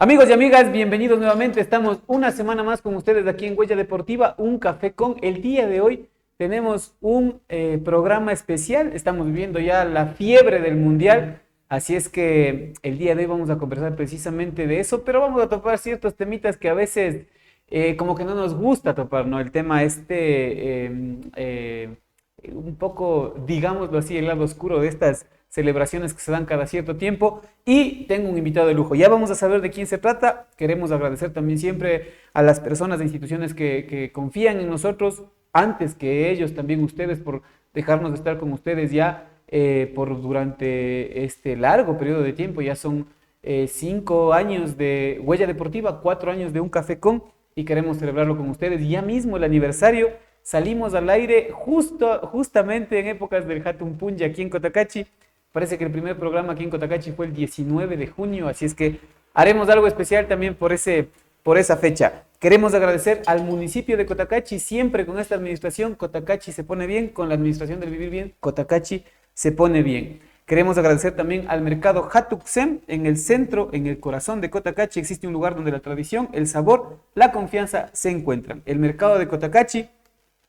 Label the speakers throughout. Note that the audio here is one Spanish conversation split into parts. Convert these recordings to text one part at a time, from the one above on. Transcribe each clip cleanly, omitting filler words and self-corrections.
Speaker 1: Amigos y amigas, bienvenidos nuevamente. Estamos una semana más con ustedes aquí en Huella Deportiva, un café con. El día de hoy tenemos un programa especial. Estamos viviendo ya la fiebre del Mundial, así es que el día de hoy vamos a conversar precisamente de eso, pero vamos a topar ciertos temitas que a veces como que no nos gusta topar, ¿no? El tema un poco, digámoslo así, el lado oscuro de estas celebraciones que se dan cada cierto tiempo, y tengo un invitado de lujo. Ya vamos a saber de quién se trata. Queremos agradecer también siempre a las personas e instituciones que confían en nosotros, antes que ellos, también ustedes, por dejarnos de estar con ustedes ya durante este largo periodo de tiempo. Ya son 5 años de Huella Deportiva, 4 años de Un Café Con, y queremos celebrarlo con ustedes. Ya mismo el aniversario, salimos al aire justamente en épocas del Hatun Punja aquí en Cotacachi. Parece que el primer programa aquí en Cotacachi fue el 19 de junio, así es que haremos algo especial también por esa fecha. Queremos agradecer al municipio de Cotacachi. Siempre con esta administración, Cotacachi se pone bien. Con la administración del Vivir Bien, Cotacachi se pone bien. Queremos agradecer también al mercado Hatuxem. En el centro, en el corazón de Cotacachi, existe un lugar donde la tradición, el sabor, la confianza se encuentran. El mercado de Cotacachi,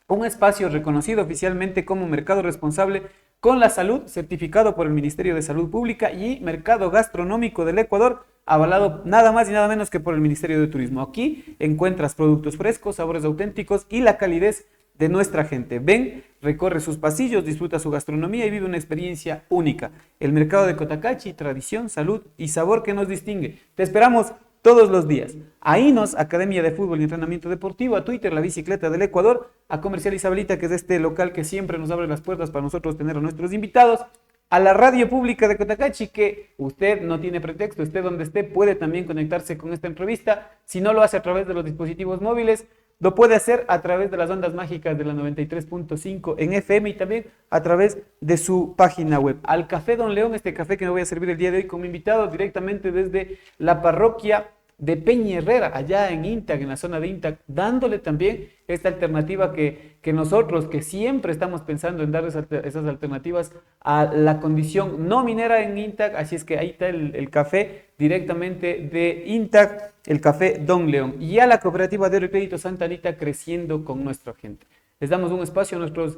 Speaker 1: un espacio reconocido oficialmente como mercado responsable con la salud, certificado por el Ministerio de Salud Pública, y mercado gastronómico del Ecuador, avalado nada más y nada menos que por el Ministerio de Turismo. Aquí encuentras productos frescos, sabores auténticos y la calidez de nuestra gente. Ven, recorre sus pasillos, disfruta su gastronomía y vive una experiencia única. El mercado de Cotacachi, tradición, salud y sabor que nos distingue. Te esperamos todos los días. A INOS, Academia de Fútbol y Entrenamiento Deportivo; a Twitter, La Bicicleta del Ecuador; a Comercial Isabelita, que es este local que siempre nos abre las puertas para nosotros tener a nuestros invitados; a la Radio Pública de Cotacachi, que usted no tiene pretexto, esté donde esté, puede también conectarse con esta entrevista. Si no lo hace a través de los dispositivos móviles, lo puede hacer a través de las ondas mágicas de la 93.5 en FM, y también a través de su página web. Al Café Don León, este café que me voy a servir el día de hoy como invitado directamente desde la parroquia de Peña Herrera, allá en Intac, en la zona de Intac, dándole también esta alternativa que nosotros, que siempre estamos pensando en dar esas alternativas a la condición no minera en Intac. Así es que ahí está el café directamente de Intac, el Café Don León. Y a la Cooperativa de Oro y Crédito Santa Anita, creciendo con nuestra gente. Les damos un espacio a nuestros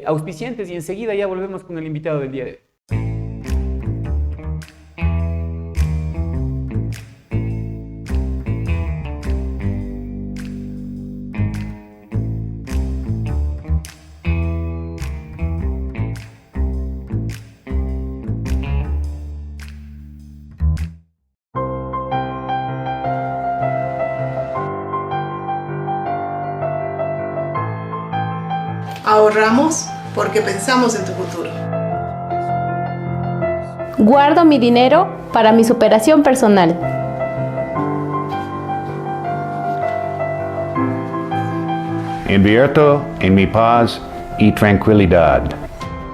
Speaker 1: auspiciantes y enseguida ya volvemos con el invitado del día de hoy.
Speaker 2: Ahorramos porque pensamos en tu futuro.
Speaker 3: Guardo mi dinero para mi superación personal.
Speaker 4: Invierto en mi paz y tranquilidad.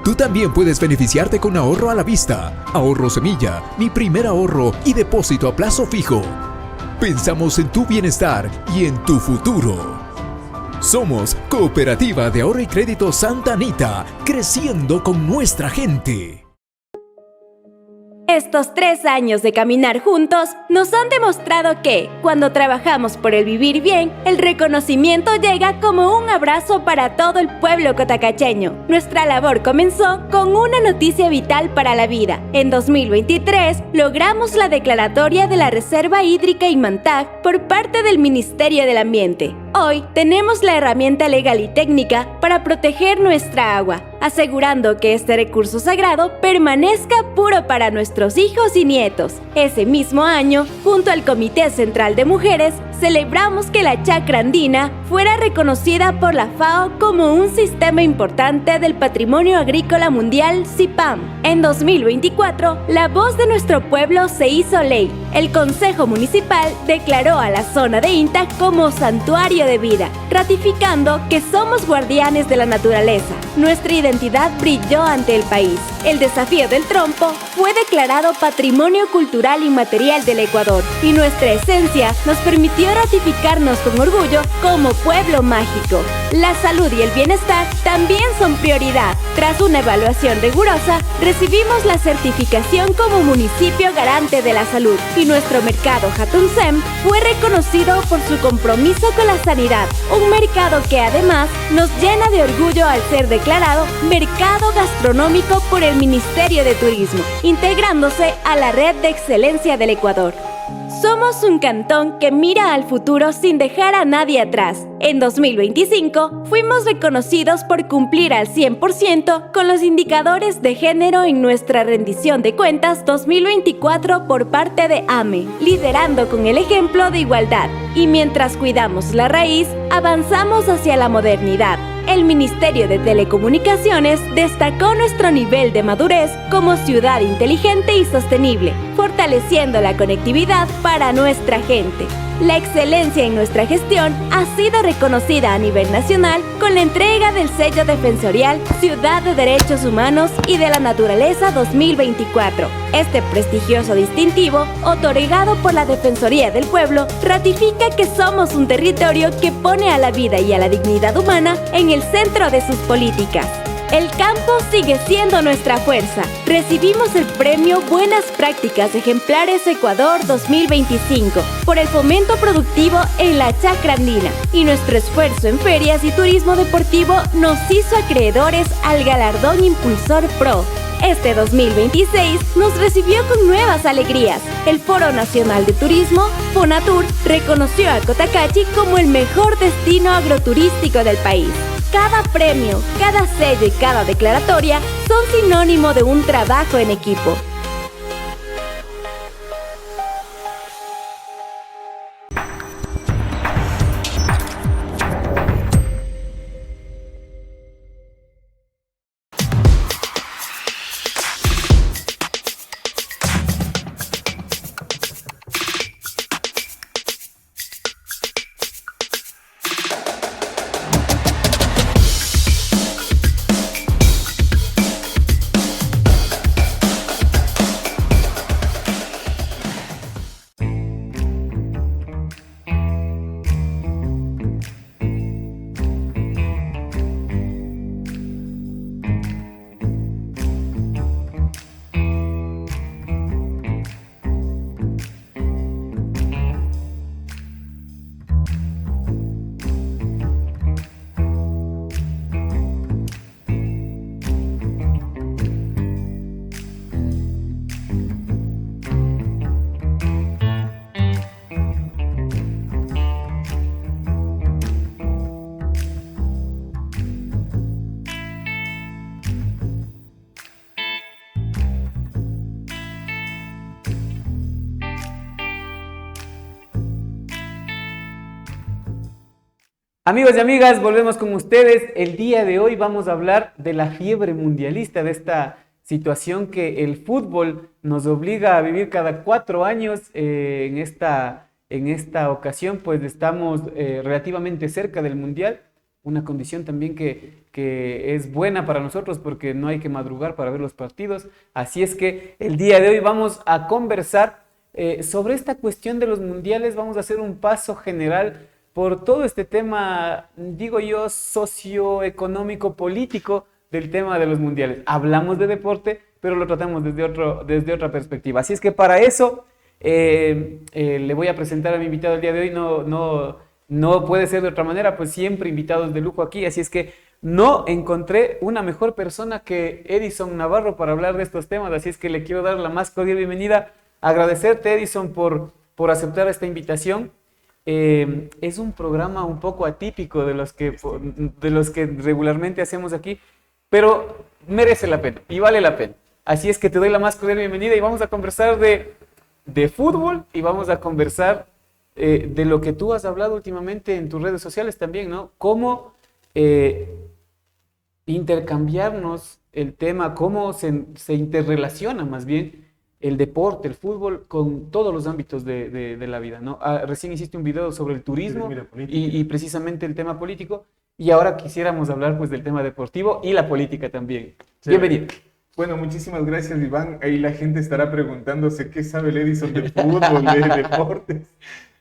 Speaker 5: Tú también puedes beneficiarte con ahorro a la vista, ahorro semilla, mi primer ahorro y depósito a plazo fijo. Pensamos en tu bienestar y en tu futuro. Somos Cooperativa de Ahorro y Crédito Santa Anita, creciendo con nuestra gente.
Speaker 6: Estos 3 años de caminar juntos nos han demostrado que, cuando trabajamos por el vivir bien, el reconocimiento llega como un abrazo para todo el pueblo cotacacheño. Nuestra labor comenzó con una noticia vital para la vida. En 2023, logramos la declaratoria de la Reserva Hídrica Imantag por parte del Ministerio del Ambiente. Hoy tenemos la herramienta legal y técnica para proteger nuestra agua, asegurando que este recurso sagrado permanezca puro para nuestros hijos y nietos. Ese mismo año, junto al Comité Central de Mujeres, celebramos que la chacra andina fuera reconocida por la FAO como un sistema importante del Patrimonio Agrícola Mundial, CIPAM. En 2024, la voz de nuestro pueblo se hizo ley. El Consejo Municipal declaró a la zona de Intac como santuario de vida, ratificando que somos guardianes de la naturaleza. Nuestra identidad brilló ante el país. El desafío del trompo fue declarado Patrimonio Cultural Inmaterial del Ecuador. Ecuador y nuestra esencia nos permitió ratificarnos con orgullo como pueblo mágico. La salud y el bienestar también son prioridad. Tras una evaluación rigurosa, recibimos la certificación como municipio garante de la salud y nuestro mercado Hatunsem fue reconocido por su compromiso con la sanidad, un mercado que además nos llena de orgullo al ser declarado mercado gastronómico por el Ministerio de Turismo, integrándose a la Red de Excelencia del Ecuador. Somos un cantón que mira al futuro sin dejar a nadie atrás. En 2025 fuimos reconocidos por cumplir al 100% con los indicadores de género en nuestra rendición de cuentas 2024 por parte de AME, liderando con el ejemplo de igualdad. Y mientras cuidamos la raíz, avanzamos hacia la modernidad. El Ministerio de Telecomunicaciones destacó nuestro nivel de madurez como ciudad inteligente y sostenible, fortaleciendo la conectividad para nuestra gente. La excelencia en nuestra gestión ha sido reconocida a nivel nacional con la entrega del sello defensorial Ciudad de Derechos Humanos y de la Naturaleza 2024. Este prestigioso distintivo, otorgado por la Defensoría del Pueblo, ratifica que somos un territorio que pone a la vida y a la dignidad humana en el centro de sus políticas. El campo sigue siendo nuestra fuerza. Recibimos el premio Buenas Prácticas Ejemplares Ecuador 2025 por el fomento productivo en la chacra andina y nuestro esfuerzo en ferias y turismo deportivo nos hizo acreedores al galardón Impulsor Pro. Este 2026 nos recibió con nuevas alegrías. El Foro Nacional de Turismo, Fonatur, reconoció a Cotacachi como el mejor destino agroturístico del país. Cada premio, cada sello y cada declaratoria son sinónimo de un trabajo en equipo.
Speaker 1: Amigos y amigas, volvemos con ustedes. El día de hoy vamos a hablar de la fiebre mundialista, de esta situación que el fútbol nos obliga a vivir cada 4 años. En esta ocasión, pues estamos relativamente cerca del mundial, una condición también que es buena para nosotros porque no hay que madrugar para ver los partidos. Así es que el día de hoy vamos a conversar sobre esta cuestión de los mundiales. Vamos a hacer un paso general por todo este tema, digo yo, socioeconómico, político del tema de los mundiales. Hablamos de deporte, pero lo tratamos desde otra perspectiva. Así es que para eso le voy a presentar a mi invitado el día de hoy. No puede ser de otra manera, pues siempre invitados de lujo aquí. Así es que no encontré una mejor persona que Edison Navarro para hablar de estos temas. Así es que le quiero dar la más cordial bienvenida. Agradecerte, Edison, por aceptar esta invitación. Es un programa un poco atípico de los que regularmente hacemos aquí, pero merece la pena y vale la pena. Así es que te doy la más cordial bienvenida y vamos a conversar de fútbol y vamos a conversar de lo que tú has hablado últimamente en tus redes sociales también, ¿no? Cómo intercambiarnos el tema, cómo se interrelaciona más bien el deporte, el fútbol, con todos los ámbitos de la vida, ¿no? Recién hiciste un video sobre el turismo y precisamente el tema político, y ahora quisiéramos hablar pues del tema deportivo y la política también. Sí. Bienvenido.
Speaker 7: Bueno, muchísimas gracias, Iván. Ahí la gente estará preguntándose qué sabe el Edison de fútbol, de deportes.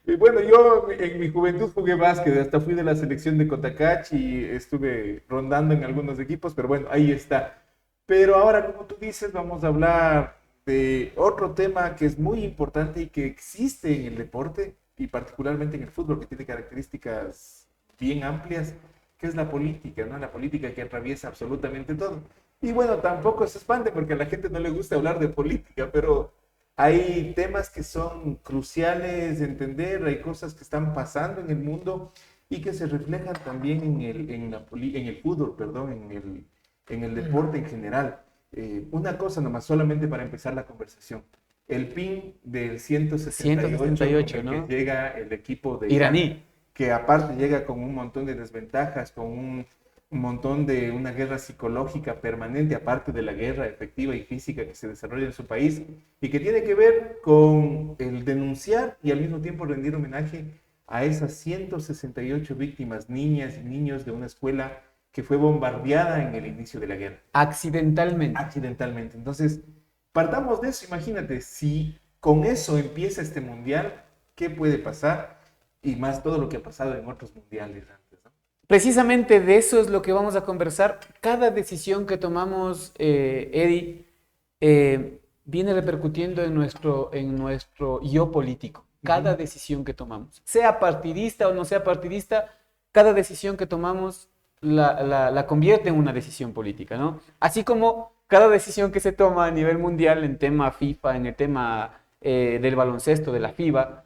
Speaker 7: Y bueno, yo en mi juventud jugué básquet, hasta fui de la selección de Cotacachi y estuve rondando en algunos equipos, pero bueno, ahí está. Pero ahora, como tú dices, vamos a hablar de otro tema que es muy importante y que existe en el deporte y particularmente en el fútbol, que tiene características bien amplias, que es la política, ¿no? La política que atraviesa absolutamente todo. Y bueno, tampoco se espante porque a la gente no le gusta hablar de política, pero hay temas que son cruciales de entender, hay cosas que están pasando en el mundo y que se reflejan también en el fútbol, perdón, en el deporte en general. Una cosa nomás, solamente para empezar la conversación. El PIN del 168, con el
Speaker 1: ¿no?
Speaker 7: que llega el equipo de
Speaker 1: Iraní.
Speaker 7: que aparte llega con un montón de desventajas, con un montón de una guerra psicológica permanente, aparte de la guerra efectiva y física que se desarrolla en su país, y que tiene que ver con el denunciar y al mismo tiempo rendir homenaje a esas 168 víctimas, niñas y niños de una escuela que fue bombardeada en el inicio de la guerra.
Speaker 1: Accidentalmente.
Speaker 7: Accidentalmente. Entonces, partamos de eso, imagínate, si con eso empieza este mundial, ¿qué puede pasar? Y más todo lo que ha pasado en otros mundiales antes, ¿no?
Speaker 1: Precisamente de eso es lo que vamos a conversar. Cada decisión que tomamos, Eddie, viene repercutiendo en nuestro yo político. Cada decisión que tomamos, sea partidista o no sea partidista, cada decisión que tomamos la convierte en una decisión política, ¿no? Así como cada decisión que se toma a nivel mundial en tema FIFA, en el tema del baloncesto, de la FIBA,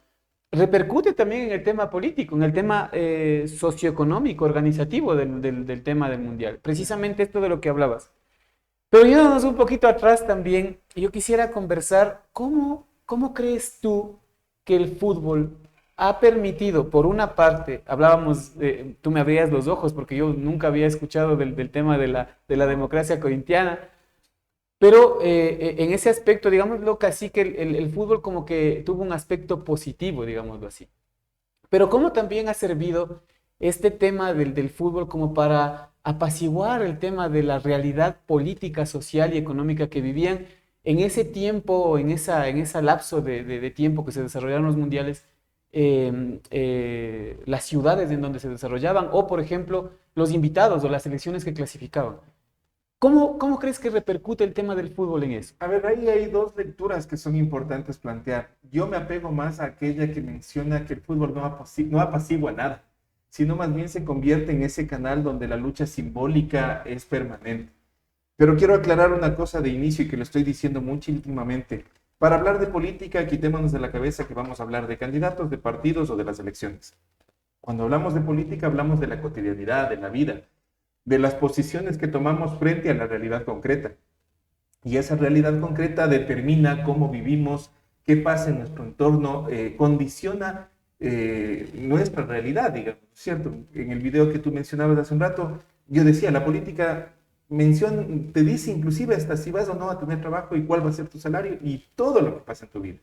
Speaker 1: repercute también en el tema político, en el tema socioeconómico, organizativo del tema del mundial. Precisamente esto de lo que hablabas. Pero yéndonos un poquito atrás también, yo quisiera conversar, ¿cómo crees tú que el fútbol ha permitido, por una parte, hablábamos, tú me abrías los ojos porque yo nunca había escuchado del tema de la democracia corintiana, pero en ese aspecto, digámoslo casi que el fútbol como que tuvo un aspecto positivo, digámoslo así. Pero cómo también ha servido este tema del fútbol como para apaciguar el tema de la realidad política, social y económica que vivían en ese tiempo, en esa lapso de tiempo que se desarrollaron los mundiales, las ciudades en donde se desarrollaban, o por ejemplo, los invitados o las selecciones que clasificaban. ¿Cómo crees que repercute el tema del fútbol en eso?
Speaker 7: A ver, ahí hay dos lecturas que son importantes plantear. Yo me apego más a aquella que menciona que el fútbol no apacigua nada, sino más bien se convierte en ese canal donde la lucha simbólica es permanente. Pero quiero aclarar una cosa de inicio y que lo estoy diciendo mucho últimamente. Para hablar de política, quitémonos de la cabeza que vamos a hablar de candidatos, de partidos o de las elecciones. Cuando hablamos de política, hablamos de la cotidianidad, de la vida, de las posiciones que tomamos frente a la realidad concreta. Y esa realidad concreta determina cómo vivimos, qué pasa en nuestro entorno, condiciona nuestra realidad, digamos, ¿cierto? En el video que tú mencionabas hace un rato, yo decía, la política te dice inclusive hasta si vas o no a tener trabajo y cuál va a ser tu salario y todo lo que pasa en tu vida.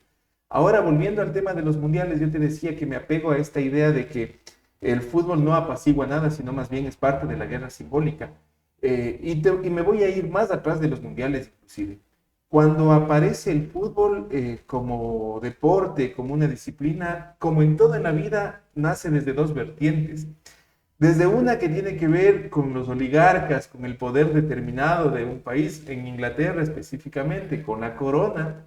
Speaker 7: Ahora, volviendo al tema de los mundiales, yo te decía que me apego a esta idea de que el fútbol no apacigua nada, sino más bien es parte de la guerra simbólica. Y me voy a ir más atrás de los mundiales, inclusive. Cuando aparece el fútbol como deporte, como una disciplina, como en toda la vida, nace desde dos vertientes. Desde una que tiene que ver con los oligarcas, con el poder determinado de un país, en Inglaterra específicamente, con la corona,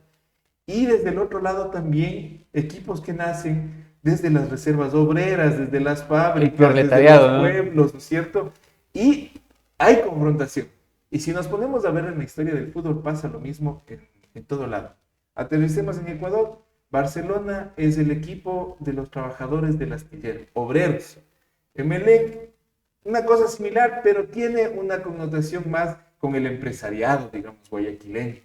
Speaker 7: y desde el otro lado también equipos que nacen desde las reservas obreras, desde las fábricas, desde los pueblos, ¿no es cierto? Y hay confrontación. Y si nos ponemos a ver en la historia del fútbol, pasa lo mismo en todo lado. Aterricemos en Ecuador. Barcelona es el equipo de los trabajadores del astillero, obreros. Emelec, una cosa similar, pero tiene una connotación más con el empresariado, digamos, guayaquileño.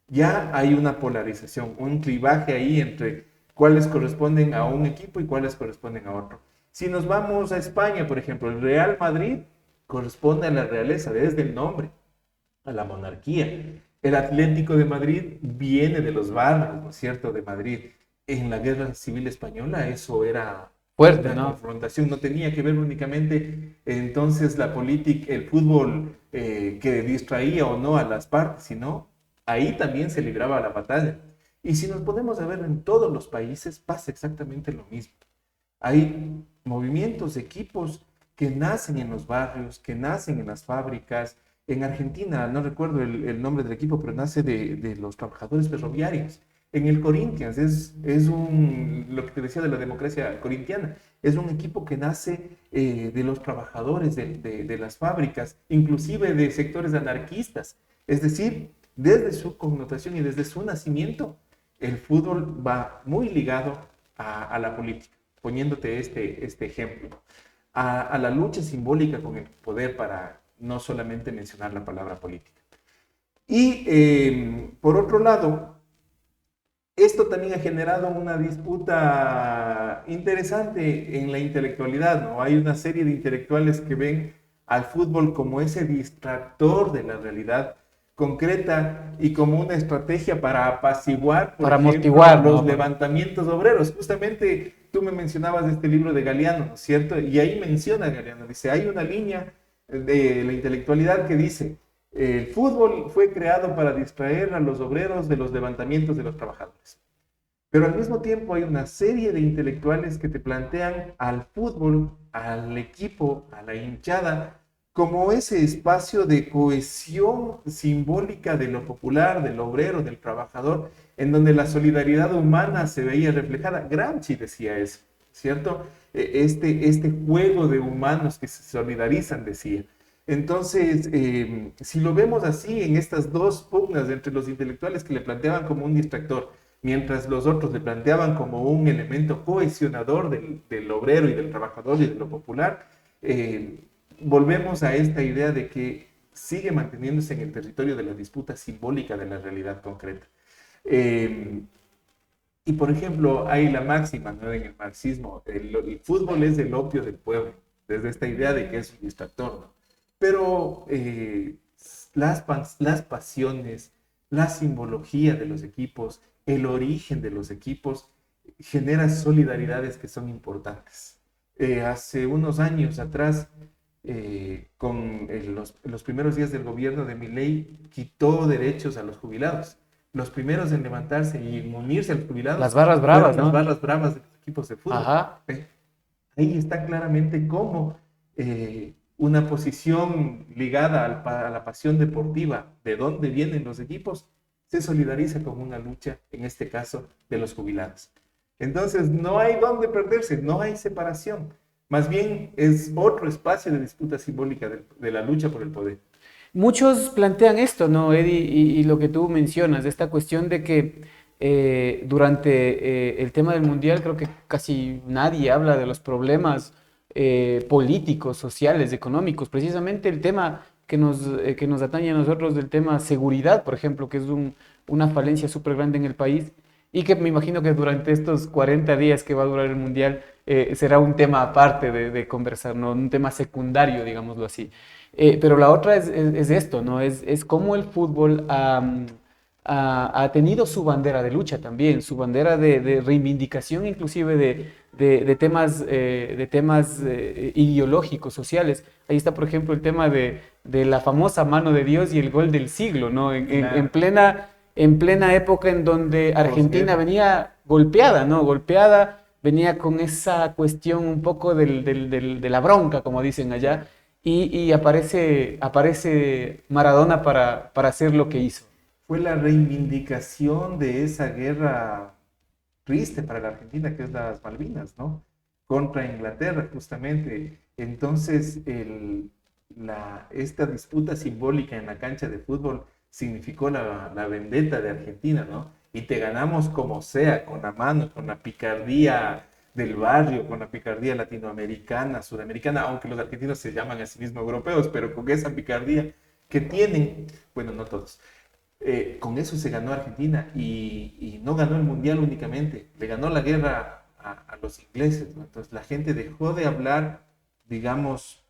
Speaker 7: Ya hay una polarización, un clivaje ahí entre cuáles corresponden a un equipo y cuáles corresponden a otro. Si nos vamos a España, por ejemplo, el Real Madrid corresponde a la realeza desde el nombre, a la monarquía. El Atlético de Madrid viene de los barrios, ¿no es cierto?, de Madrid. En la Guerra Civil Española eso era
Speaker 1: Fuerte,
Speaker 7: una
Speaker 1: ¿no?
Speaker 7: confrontación, no tenía que ver únicamente entonces la política, el fútbol que distraía o no a las partes, sino ahí también se libraba la batalla. Y si nos podemos ver en todos los países, pasa exactamente lo mismo. Hay movimientos, equipos que nacen en los barrios, que nacen en las fábricas. En Argentina, no recuerdo el nombre del equipo, pero nace de los trabajadores ferroviarios. En el Corinthians lo que te decía de la democracia corintiana, es un equipo que nace de los trabajadores de las fábricas, inclusive de sectores anarquistas. Es decir, desde su connotación y desde su nacimiento, el fútbol va muy ligado a la política, poniéndote este ejemplo, a la lucha simbólica con el poder, para no solamente mencionar la palabra política. Y por otro lado, esto también ha generado una disputa interesante en la intelectualidad, ¿no? Hay una serie de intelectuales que ven al fútbol como ese distractor de la realidad concreta y como una estrategia para apaciguar, por
Speaker 1: Para
Speaker 7: ejemplo,
Speaker 1: motivar, ¿no?
Speaker 7: los levantamientos obreros. Justamente tú me mencionabas de este libro de Galeano, ¿no es cierto? Y ahí menciona Galeano, dice, hay una línea de la intelectualidad que dice: el fútbol fue creado para distraer a los obreros de los levantamientos de los trabajadores. Pero al mismo tiempo hay una serie de intelectuales que te plantean al fútbol, al equipo, a la hinchada, como ese espacio de cohesión simbólica de lo popular, del obrero, del trabajador, en donde la solidaridad humana se veía reflejada. Gramsci decía eso, ¿cierto? Este juego de humanos que se solidarizan, decía. Entonces, si lo vemos así, en estas dos pugnas entre los intelectuales que le planteaban como un distractor, mientras los otros le planteaban como un elemento cohesionador del obrero y del trabajador y de lo popular, volvemos a esta idea de que sigue manteniéndose en el territorio de la disputa simbólica de la realidad concreta. Y por ejemplo, hay la máxima, ¿no?, en el marxismo: el fútbol es el opio del pueblo, desde esta idea de que es un distractor, ¿no? Pero las pasiones, la simbología de los equipos, el origen de los equipos, genera solidaridades que son importantes. Hace unos años atrás, con los primeros días del gobierno de Milei, quitó derechos a los jubilados. Los primeros en levantarse y en unirse a los jubilados,
Speaker 1: Las barras bravas, ¿no?
Speaker 7: las barras bravas de los equipos de fútbol.
Speaker 1: Ajá.
Speaker 7: Ahí está claramente cómo una posición ligada a la pasión deportiva, de dónde vienen los equipos, se solidariza con una lucha, en este caso, de los jubilados. Entonces, no hay dónde perderse, no hay separación. Más bien, es otro espacio de disputa simbólica de la lucha por el poder.
Speaker 1: Muchos plantean esto, ¿no, Eddie? Y lo que tú mencionas, esta cuestión de que durante el tema del Mundial creo que casi nadie habla de los problemas políticos, sociales, económicos. Precisamente el tema que nos atañe a nosotros, del tema seguridad, por ejemplo, que es una falencia súper grande en el país, y que me imagino que durante estos 40 días que va a durar el Mundial será un tema aparte de conversar, ¿no? Un tema secundario, digámoslo así. Pero la otra es esto, ¿no? Es cómo el fútbol ha tenido su bandera de lucha también, su bandera de reivindicación, inclusive de temas ideológicos, sociales. Ahí está, por ejemplo, el tema de la famosa mano de Dios y el gol del siglo, ¿no? En plena época en donde Argentina venía golpeada, ¿no? Golpeada, venía con esa cuestión un poco de la bronca, como dicen allá, y aparece Maradona para hacer lo que hizo.
Speaker 7: Fue la reivindicación de esa guerra triste para la Argentina, que es las Malvinas, ¿no? Contra Inglaterra, justamente. Entonces, esta disputa simbólica en la cancha de fútbol significó la vendetta de Argentina, ¿no? Y te ganamos como sea, con la mano, con la picardía del barrio, con la picardía latinoamericana, sudamericana, aunque los argentinos se llaman a sí mismos europeos, pero con esa picardía que tienen, bueno, no todos, con eso se ganó Argentina, y no ganó el Mundial únicamente, le ganó la guerra a los ingleses, ¿no? Entonces la gente dejó de hablar, digamos,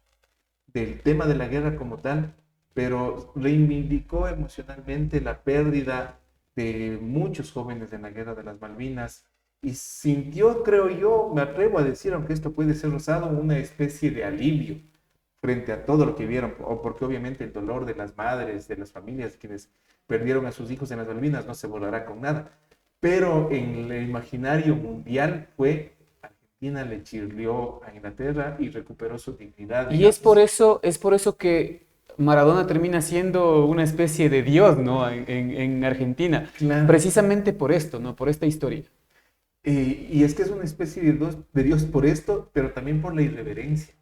Speaker 7: del tema de la guerra como tal, pero reivindicó emocionalmente la pérdida de muchos jóvenes en la guerra de las Malvinas, y sintió, creo yo, me atrevo a decir, aunque esto puede ser rosado, una especie de alivio frente a todo lo que vieron, o porque obviamente el dolor de las madres, de las familias quienes perdieron a sus hijos en las Malvinas no se borrará con nada. Pero en el imaginario mundial fue Argentina le chirrió a Inglaterra y recuperó su dignidad.
Speaker 1: Y es por eso que Maradona termina siendo una especie de dios, ¿no? En Argentina.
Speaker 7: Claro.
Speaker 1: Precisamente por esto, ¿no? Por esta historia.
Speaker 7: Y es que es una especie de Dios por esto, pero también por la irreverencia.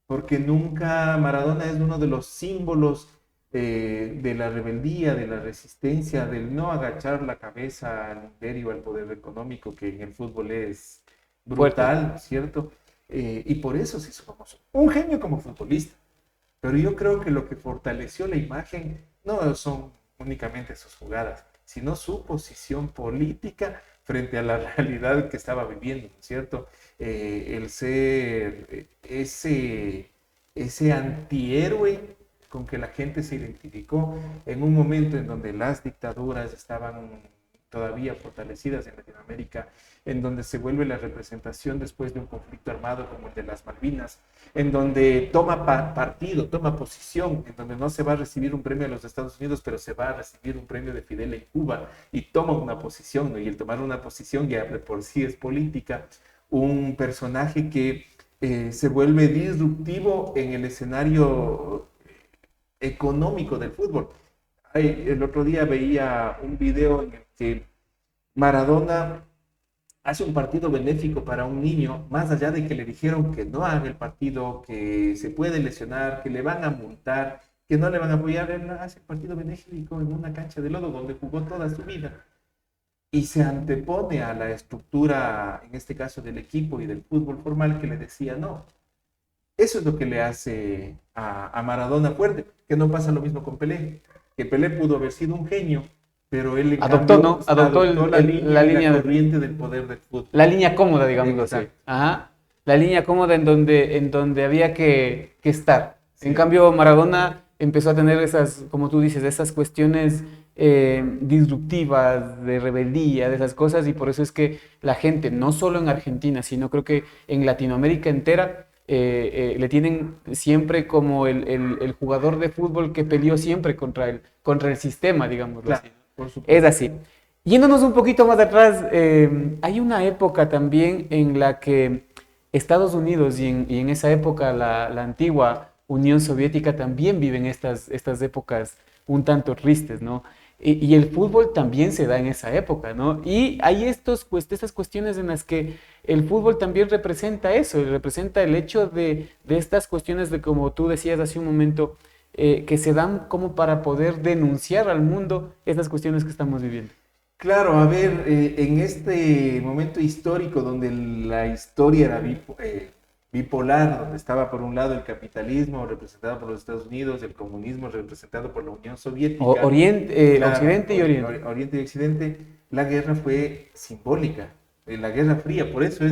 Speaker 7: Porque nunca Maradona es uno de los símbolos de la rebeldía, de la resistencia, del no agachar la cabeza al imperio, al poder económico, que en el fútbol es brutal, ¿cierto? Y por eso se hizo famoso. Un genio como futbolista. Pero yo creo que lo que fortaleció la imagen no son únicamente sus jugadas, sino su posición política frente a la realidad que estaba viviendo, ¿no es cierto? El ser ese antihéroe con que la gente se identificó en un momento en donde las dictaduras estaban todavía fortalecidas en Latinoamérica, en donde se vuelve la representación después de un conflicto armado como el de las Malvinas, en donde toma partido, toma posición, en donde no se va a recibir un premio a los Estados Unidos, pero se va a recibir un premio de Fidel en Cuba, y toma una posición, ¿no? Y el tomar una posición ya de por sí es política, un personaje que se vuelve disruptivo en el escenario económico del fútbol. El otro día veía un video en el que Maradona hace un partido benéfico para un niño, más allá de que le dijeron que no haga el partido, que se puede lesionar, que le van a multar, que no le van a apoyar. Él hace el partido benéfico en una cancha de lodo donde jugó toda su vida y se antepone a la estructura, en este caso del equipo y del fútbol formal, que le decía no. Eso es lo que le hace a Maradona fuerte, que no pasa lo mismo con Pelé, que Pelé pudo haber sido un genio, pero él
Speaker 1: Adoptó
Speaker 7: la línea corriente del poder del fútbol.
Speaker 1: La línea cómoda, digamos así. Ajá. La línea cómoda en donde había que estar. Sí. En cambio, Maradona empezó a tener esas, como tú dices, esas cuestiones disruptivas, de rebeldía, de esas cosas, y por eso es que la gente, no solo en Argentina, sino creo que en Latinoamérica entera, le tienen siempre como el jugador de fútbol que peleó siempre contra el sistema, digámoslo
Speaker 7: claro,
Speaker 1: así.
Speaker 7: Por supuesto.
Speaker 1: Es así. Yéndonos un poquito más atrás, hay una época también en la que Estados Unidos y en esa época la antigua Unión Soviética también viven estas épocas un tanto tristes, ¿no? Y el fútbol también se da en esa época, ¿no? Y hay estas cuestiones en las que el fútbol también representa eso, representa el hecho de estas cuestiones de, como tú decías hace un momento, que se dan como para poder denunciar al mundo estas cuestiones que estamos viviendo.
Speaker 7: Claro, a ver, en este momento histórico donde la historia era bipolar, donde estaba por un lado el capitalismo representado por los Estados Unidos, el comunismo representado por la Unión Soviética.
Speaker 1: Occidente y Oriente.
Speaker 7: Oriente y Occidente, la guerra fue simbólica, la Guerra Fría, por eso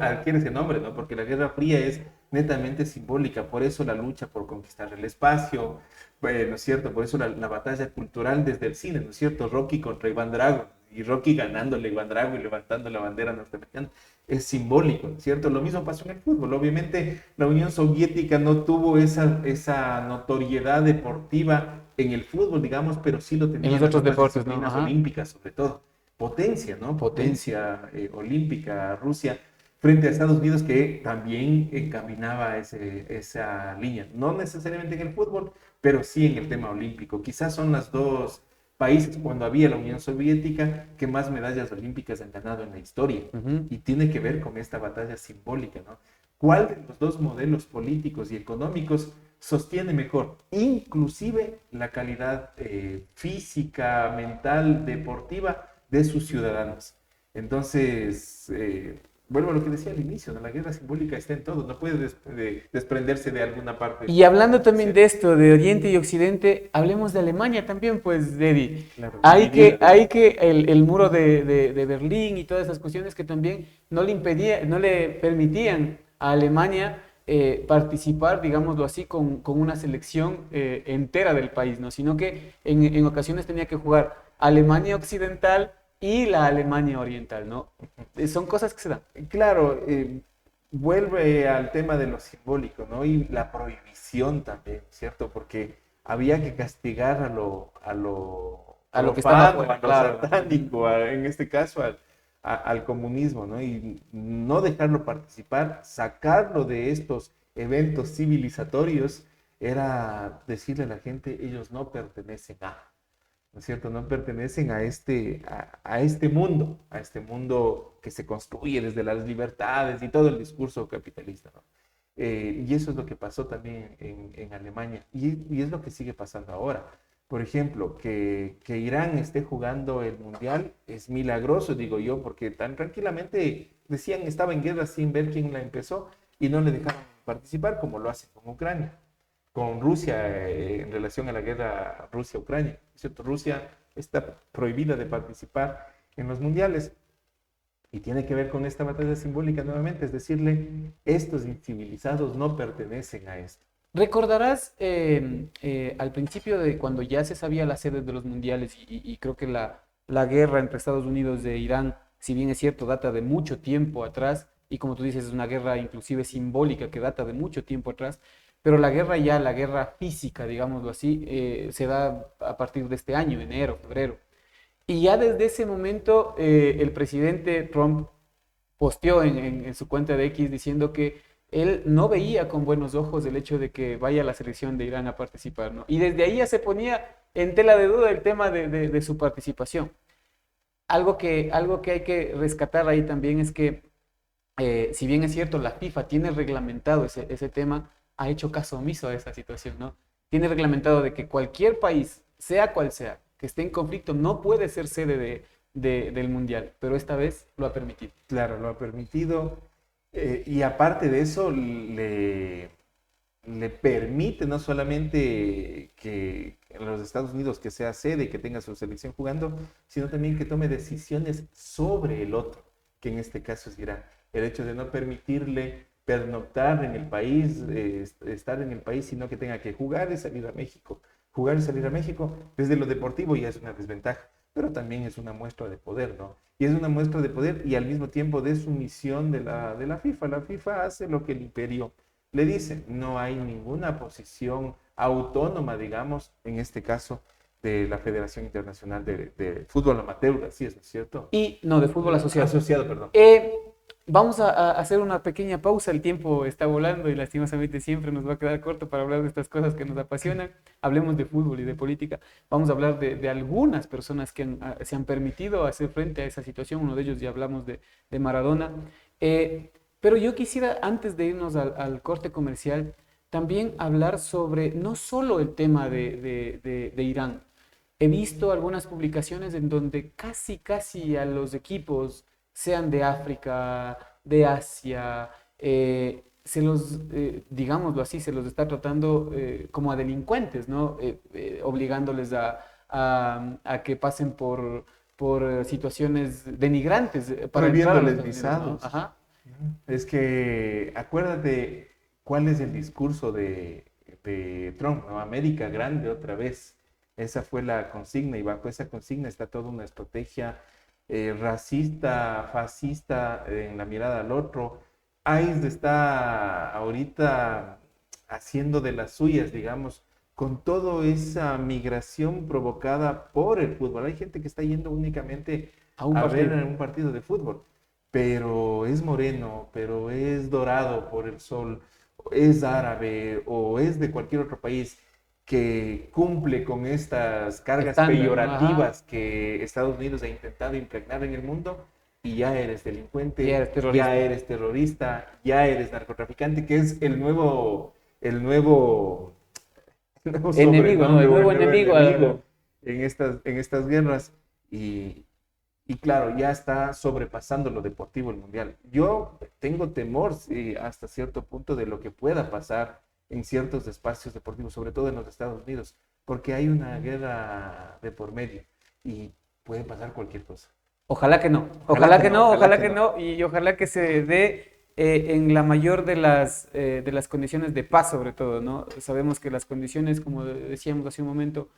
Speaker 7: adquiere ese nombre, ¿no? Porque la Guerra Fría es netamente simbólica, por eso la lucha por conquistar el espacio, ¿no es cierto? Por eso la batalla cultural desde el cine, ¿no es cierto? Rocky contra Iván Drago, y Rocky ganándole a Iván Drago y levantando la bandera norteamericana, es simbólico, ¿no es cierto? Lo mismo pasó en el fútbol. Obviamente la Unión Soviética no tuvo esa notoriedad deportiva en el fútbol, digamos, pero sí lo tenía
Speaker 1: en los otros deportes, ¿no?
Speaker 7: Disciplinas olímpicas, sobre todo. Potencia, ¿no? Potencia olímpica, Rusia, frente a Estados Unidos, que también encaminaba esa línea. No necesariamente en el fútbol, pero sí en el tema olímpico. Quizás son las dos países, cuando había la Unión Soviética, que más medallas olímpicas han ganado en la historia. Uh-huh. Y tiene que ver con esta batalla simbólica, ¿no? ¿Cuál de los dos modelos políticos y económicos sostiene mejor, inclusive la calidad física, mental, deportiva de sus ciudadanos? Entonces, vuelvo a lo que decía al inicio, ¿no? La guerra simbólica está en todo, no puede desprenderse de alguna parte.
Speaker 1: Y hablando también de esto, de Oriente y Occidente, hablemos de Alemania también, pues, Eddie. Claro, hay que el muro de Berlín y todas esas cuestiones que también no le permitían a Alemania participar, digámoslo así, con una selección entera del país, ¿no? Sino que en ocasiones tenía que jugar Alemania Occidental y la Alemania Oriental, ¿no? Son cosas que se dan.
Speaker 7: Claro, vuelve al tema de lo simbólico, ¿no? Y la prohibición también, ¿cierto? Porque había que castigar a lo
Speaker 1: que estaba
Speaker 7: profano,
Speaker 1: fuera,
Speaker 7: a lo
Speaker 1: claro.
Speaker 7: satánico, en este caso al comunismo, ¿no? Y no dejarlo participar, sacarlo de estos eventos civilizatorios, era decirle a la gente, ellos no pertenecen ¿no es cierto? No pertenecen a este mundo que se construye desde las libertades y todo el discurso capitalista, ¿no? Y eso es lo que pasó también en Alemania y es lo que sigue pasando ahora. Por ejemplo, que Irán esté jugando el Mundial es milagroso, digo yo, porque tan tranquilamente decían estaba en guerra sin ver quién la empezó y no le dejaron participar como lo hacen con Ucrania, con Rusia en relación a la guerra Rusia-Ucrania, ¿cierto? Rusia está prohibida de participar en los mundiales y tiene que ver con esta batalla simbólica nuevamente, es decirle, estos incivilizados no pertenecen a esto.
Speaker 1: Recordarás al principio de cuando ya se sabía la sede de los mundiales y creo que la guerra entre Estados Unidos e Irán, si bien es cierto, data de mucho tiempo atrás, y como tú dices, es una guerra inclusive simbólica que data de mucho tiempo atrás, pero la guerra física, digámoslo así, se da a partir de este año, enero, febrero. Y ya desde ese momento el presidente Trump posteó en su cuenta de X diciendo que él no veía con buenos ojos el hecho de que vaya la selección de Irán a participar, ¿no? Y desde ahí ya se ponía en tela de duda el tema de su participación. Algo que hay que rescatar ahí también es que, si bien es cierto, la FIFA tiene reglamentado ese tema, ha hecho caso omiso a esa situación, ¿no? Tiene reglamentado de que cualquier país, sea cual sea, que esté en conflicto, no puede ser sede del Mundial, pero esta vez lo ha permitido.
Speaker 7: Claro, lo ha permitido. Y aparte de eso, le permite no solamente que en los Estados Unidos que sea sede, que tenga su selección jugando, sino también que tome decisiones sobre el otro, que en este caso es Irán. El hecho de no permitirle pernoctar en el país, estar en el país, sino que tenga que jugar y salir a México. Jugar y salir a México, desde lo deportivo ya es una desventaja, pero también es una muestra de poder, ¿no? Y es una muestra de poder y al mismo tiempo de sumisión de la FIFA. La FIFA hace lo que el imperio le dice. No hay ninguna posición autónoma, digamos, en este caso, de la Federación Internacional de Fútbol Amateur, así es, ¿no es cierto?
Speaker 1: Y no, de fútbol asociado.
Speaker 7: Asociado, perdón.
Speaker 1: Vamos a hacer una pequeña pausa, el tiempo está volando y lastimosamente siempre nos va a quedar corto para hablar de estas cosas que nos apasionan. Hablemos de fútbol y de política. Vamos a hablar de algunas personas que se han permitido hacer frente a esa situación. Uno de ellos ya hablamos de Maradona. Pero yo quisiera, antes de irnos al corte comercial, también hablar sobre no solo el tema de Irán. He visto algunas publicaciones en donde casi a los equipos, sean de África, de Asia, digámoslo así, se los está tratando como a delincuentes, ¿no? Obligándoles a que pasen por situaciones denigrantes para entrar a los
Speaker 7: Prohibiéndoles
Speaker 1: Estados Unidos, ¿no?
Speaker 7: visados.
Speaker 1: Ajá.
Speaker 7: Es que acuérdate cuál es el discurso de Trump, ¿no? América grande otra vez. Esa fue la consigna y bajo esa consigna está toda una estrategia racista, fascista en la mirada al otro. ICE está ahorita haciendo de las suyas, digamos, con toda esa migración provocada por el fútbol. Hay gente que está yendo únicamente a ver un partido de fútbol, pero es moreno, pero es dorado por el sol, es árabe o es de cualquier otro país que cumple con estas cargas peyorativas que Estados Unidos ha intentado impregnar en el mundo, y ya eres delincuente, ya eres terrorista, ya eres narcotraficante, que es el nuevo
Speaker 1: enemigo, ¿no? El nuevo enemigo
Speaker 7: en estas guerras. Y claro, ya está sobrepasando lo deportivo el mundial. Yo tengo temor, sí, hasta cierto punto de lo que pueda pasar en ciertos espacios deportivos, sobre todo en los Estados Unidos, porque hay una guerra de por medio y puede pasar cualquier cosa.
Speaker 1: Ojalá que no, ojalá que no, y ojalá que se dé en la mayor de las condiciones de paz, sobre todo, ¿no? Sabemos que las condiciones, como decíamos hace un momento,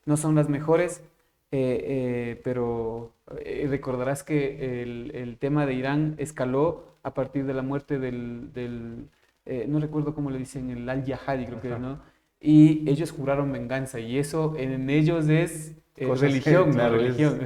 Speaker 1: no son las mejores, pero recordarás que el tema de Irán escaló a partir de la muerte no recuerdo cómo le dicen, el Al-Yahadi, creo que es, ¿no? Y ellos juraron venganza, y eso en ellos es religión,
Speaker 7: claro,
Speaker 1: religión.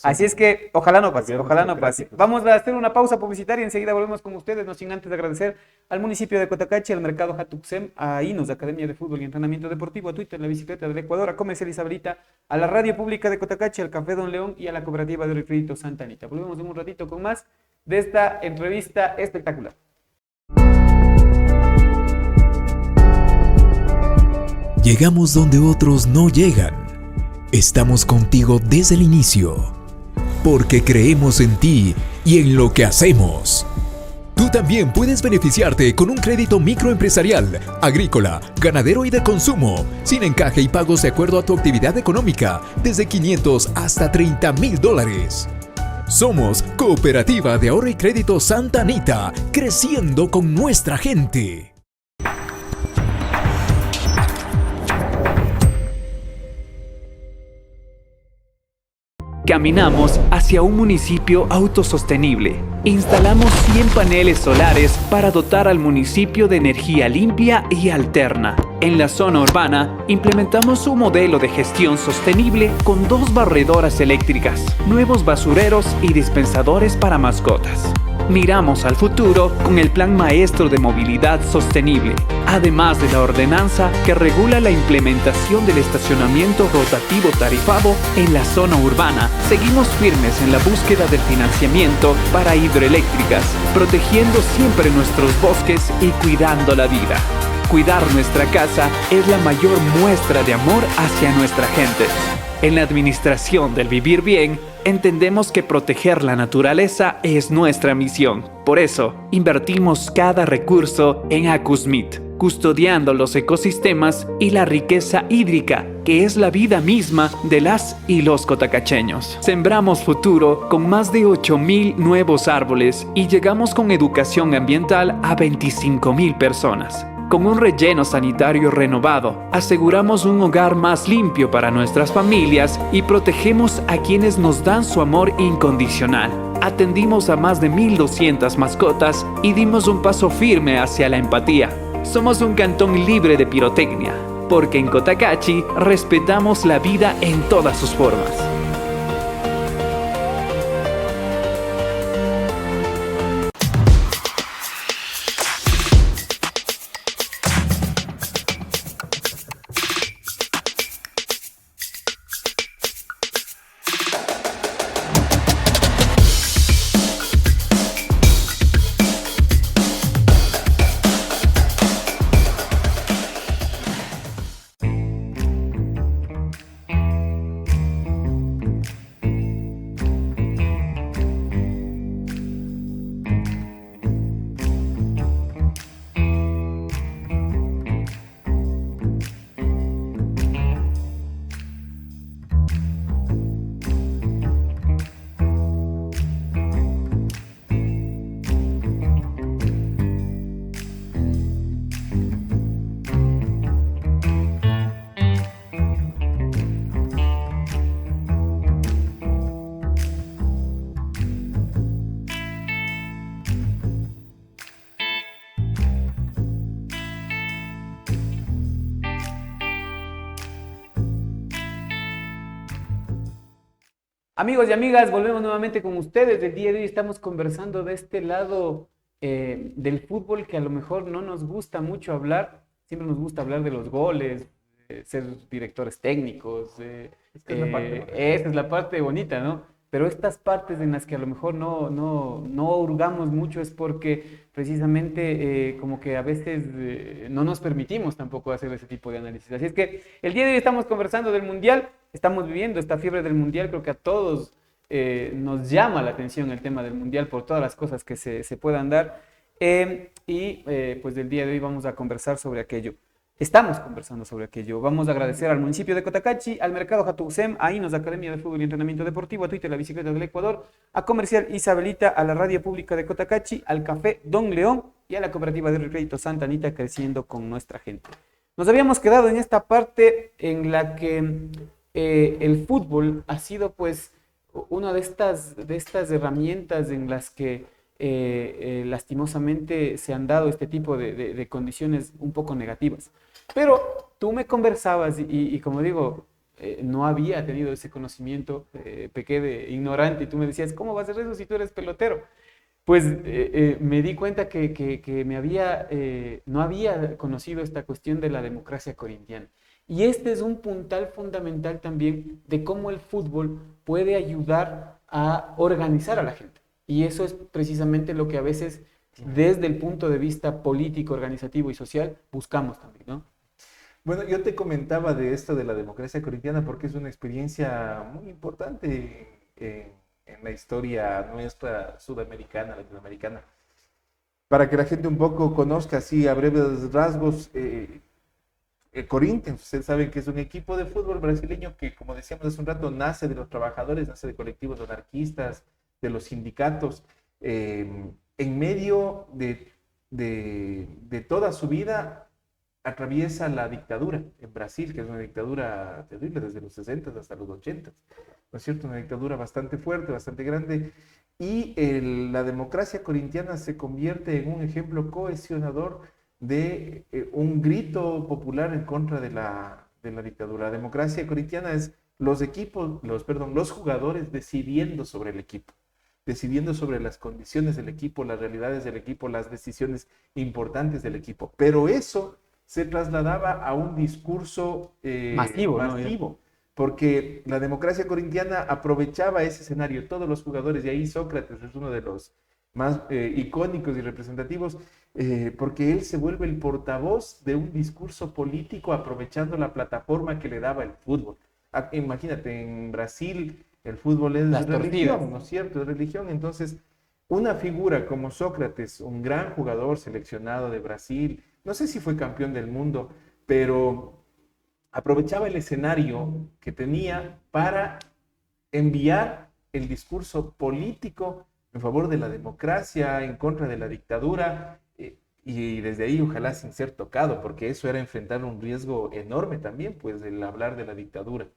Speaker 1: Así es que ojalá no pase, ojalá no pase. Vamos a hacer una pausa publicitaria y enseguida volvemos con ustedes, no sin antes agradecer al municipio de Cotacachi, al mercado Jatuxem, a INOS, Academia de Fútbol y Entrenamiento Deportivo, a Twitter, la bicicleta del Ecuador, a Comercial Isabelita, a la Radio Pública de Cotacachi, al Café Don León y a la Cooperativa de Crédito Santa Anita. Volvemos en un ratito con más de esta entrevista espectacular.
Speaker 5: Llegamos donde otros no llegan. Estamos contigo desde el inicio, porque creemos en ti y en lo que hacemos. Tú también puedes beneficiarte con un crédito microempresarial, agrícola, ganadero y de consumo, sin encaje y pagos de acuerdo a tu actividad económica, desde $500 hasta $30,000. Somos Cooperativa de Ahorro y Crédito Santa Anita, creciendo con nuestra gente.
Speaker 8: Caminamos hacia un municipio autosostenible. Instalamos 100 paneles solares para dotar al municipio de energía limpia y alterna. En la zona urbana, implementamos un modelo de gestión sostenible con 2 barredoras eléctricas, nuevos basureros y dispensadores para mascotas. Miramos al futuro con el Plan Maestro de Movilidad Sostenible, además de la ordenanza que regula la implementación del estacionamiento rotativo tarifado en la zona urbana. Seguimos firmes en la búsqueda del financiamiento para hidroeléctricas, protegiendo siempre nuestros bosques y cuidando la vida. Cuidar nuestra casa es la mayor muestra de amor hacia nuestra gente. En la administración del vivir bien, entendemos que proteger la naturaleza es nuestra misión. Por eso, invertimos cada recurso en Acusmit, custodiando los ecosistemas y la riqueza hídrica, que es la vida misma de las y los cotacacheños. Sembramos futuro con más de 8,000 nuevos árboles y llegamos con educación ambiental a 25,000 personas. Con un relleno sanitario renovado, aseguramos un hogar más limpio para nuestras familias y protegemos a quienes nos dan su amor incondicional. Atendimos a más de 1,200 mascotas y dimos un paso firme hacia la empatía. Somos un cantón libre de pirotecnia, porque en Cotacachi respetamos la vida en todas sus formas.
Speaker 1: Amigos y amigas, volvemos nuevamente con ustedes. El día de hoy estamos conversando de este lado del fútbol que a lo mejor no nos gusta mucho hablar. Siempre nos gusta hablar de los goles, ser directores técnicos. Esa es la parte bonita, ¿no? Pero estas partes en las que a lo mejor no hurgamos mucho es porque precisamente como que a veces no nos permitimos tampoco hacer ese tipo de análisis. Así es que el día de hoy estamos conversando del Mundial, estamos viviendo esta fiebre del Mundial, creo que a todos nos llama la atención el tema del Mundial por todas las cosas que se puedan dar. Pues del día de hoy vamos a conversar sobre aquello. Estamos conversando sobre aquello. Vamos a agradecer al municipio de Cotacachi, al mercado Jatuxem, a INOS, Academia de Fútbol y Entrenamiento Deportivo, a Twitter, la bicicleta del Ecuador, a Comercial Isabelita, a la Radio Pública de Cotacachi, al Café Don León y a la Cooperativa de Crédito Santa Anita, creciendo con nuestra gente. Nos habíamos quedado en esta parte en la que el fútbol ha sido pues una de estas herramientas en las que lastimosamente se han dado este tipo de condiciones un poco negativas. Pero tú me conversabas y como digo, no había tenido ese conocimiento, pequé de ignorante y tú me decías, ¿cómo va a ser eso si tú eres pelotero? Pues me di cuenta que no había conocido esta cuestión de la democracia corintiana. Y este es un puntal fundamental también de cómo el fútbol puede ayudar a organizar a la gente. Y eso es precisamente lo que a veces, desde el punto de vista político, organizativo y social, buscamos también, ¿no?
Speaker 7: Bueno, yo te comentaba de esto de la democracia corintiana porque es una experiencia muy importante en la historia nuestra sudamericana, latinoamericana. Para que la gente un poco conozca así a breves rasgos, Corinthians, ustedes saben que es un equipo de fútbol brasileño que, como decíamos hace un rato, nace de los trabajadores, nace de colectivos anarquistas, de los sindicatos, en medio de toda su vida atraviesa la dictadura en Brasil, que es una dictadura terrible desde los 60 hasta los 80, ¿no es cierto? Una dictadura bastante fuerte, bastante grande, y la democracia corintiana se convierte en un ejemplo cohesionador de un grito popular en contra de la dictadura. La democracia corintiana es los jugadores decidiendo sobre el equipo, decidiendo sobre las condiciones del equipo, las realidades del equipo, las decisiones importantes del equipo. Pero eso se trasladaba a un discurso
Speaker 1: masivo,
Speaker 7: ¿no? Porque la democracia corintiana aprovechaba ese escenario, todos los jugadores, y ahí Sócrates es uno de los más icónicos y representativos, porque él se vuelve el portavoz de un discurso político aprovechando la plataforma que le daba el fútbol. Imagínate, en Brasil el fútbol es religión, ¿no es cierto? Es religión. Entonces, una figura como Sócrates, un gran jugador seleccionado de Brasil, no sé si fue campeón del mundo, pero aprovechaba el escenario que tenía para enviar el discurso político en favor de la democracia, en contra de la dictadura, y desde ahí ojalá sin ser tocado, porque eso era enfrentar un riesgo enorme también, pues, el hablar de la dictadura.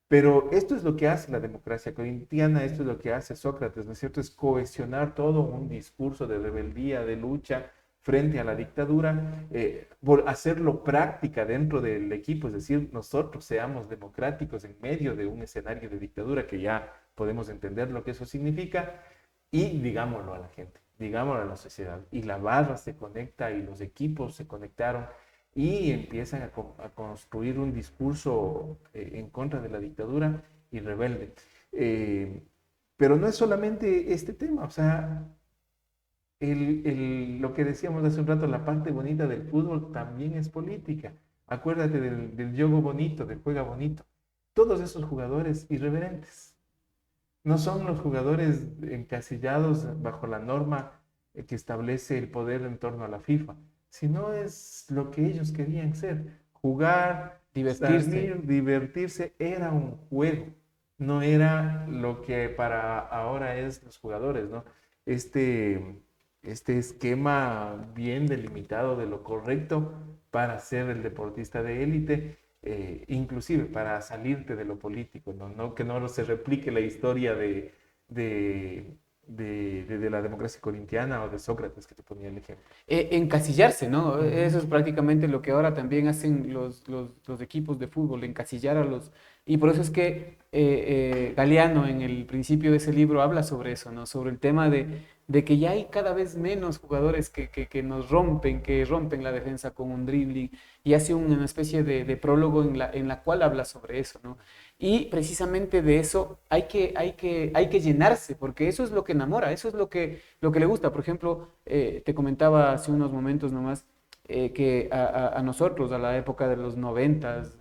Speaker 7: Pero esto es lo que hace la democracia corintiana, esto es lo que hace Sócrates, ¿no es cierto? Es cohesionar todo un discurso de rebeldía, de lucha frente a la dictadura, hacerlo práctica dentro del equipo, es decir, nosotros seamos democráticos en medio de un escenario de dictadura, que ya podemos entender lo que eso significa, y digámoslo a la gente, digámoslo a la sociedad. Y la barra se conecta y los equipos se conectaron y empiezan a construir un discurso en contra de la dictadura y rebelde. Pero no es solamente este tema, o sea, lo que decíamos hace un rato, la parte bonita del fútbol también es política. Acuérdate del juego bonito, del juega bonito. Todos esos jugadores irreverentes. No son los jugadores encasillados bajo la norma que establece el poder en torno a la FIFA, sino es lo que ellos querían ser. Jugar, divertirse, era un juego, no era lo que para ahora es los jugadores, ¿no? Este esquema bien delimitado de lo correcto para ser el deportista de élite, inclusive para salirte de lo político, ¿no? Que no se replique la historia de la democracia corintiana o de Sócrates, que te ponía el ejemplo.
Speaker 1: Encasillarse, ¿no? Eso es prácticamente lo que ahora también hacen los equipos de fútbol, encasillar a los... Y por eso es que Galeano en el principio de ese libro habla sobre eso, ¿no? Sobre el tema de que ya hay cada vez menos jugadores que rompen la defensa con un dribbling, y hace una especie de prólogo en la cual habla sobre eso, ¿no? Y precisamente de eso hay que llenarse, porque eso es lo que enamora, eso es lo que le gusta. Por ejemplo, te comentaba hace unos momentos nomás, que a nosotros, a la época de los 90s,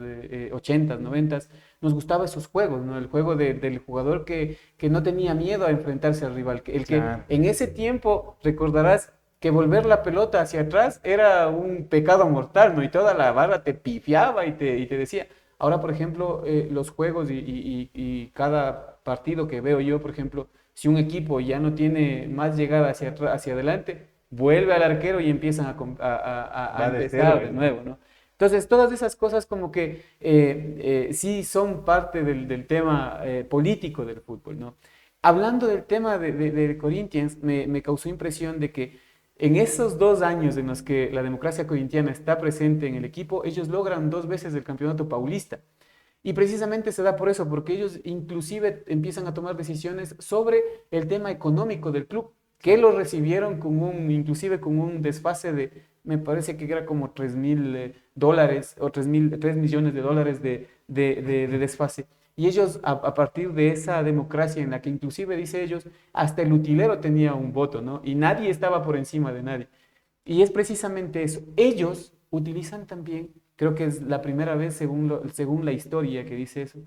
Speaker 1: 80s, 90s, nos gustaban esos juegos, ¿no? El juego del jugador que no tenía miedo a enfrentarse al rival. Que en ese tiempo, recordarás que volver la pelota hacia atrás era un pecado mortal, ¿no? Y toda la barra te pifiaba y te decía. Ahora, por ejemplo, los juegos y cada partido que veo yo, por ejemplo, si un equipo ya no tiene más llegada hacia adelante, vuelve al arquero y empiezan a empezar de nuevo, ¿no? Entonces, todas esas cosas como que sí son parte del tema político del fútbol, ¿no? Hablando del tema de Corinthians, me causó impresión de que en esos 2 años en los que la democracia corintiana está presente en el equipo, ellos logran 2 veces el campeonato paulista. Y precisamente se da por eso, porque ellos inclusive empiezan a tomar decisiones sobre el tema económico del club, que lo recibieron inclusive con un desfase me parece que era como $3.000 o 3 millones de dólares de desfase. Y ellos, a partir de esa democracia en la que inclusive, dice ellos, hasta el utilero tenía un voto, ¿no? Y nadie estaba por encima de nadie. Y es precisamente eso. Ellos utilizan también, creo que es la primera vez según la historia que dice eso,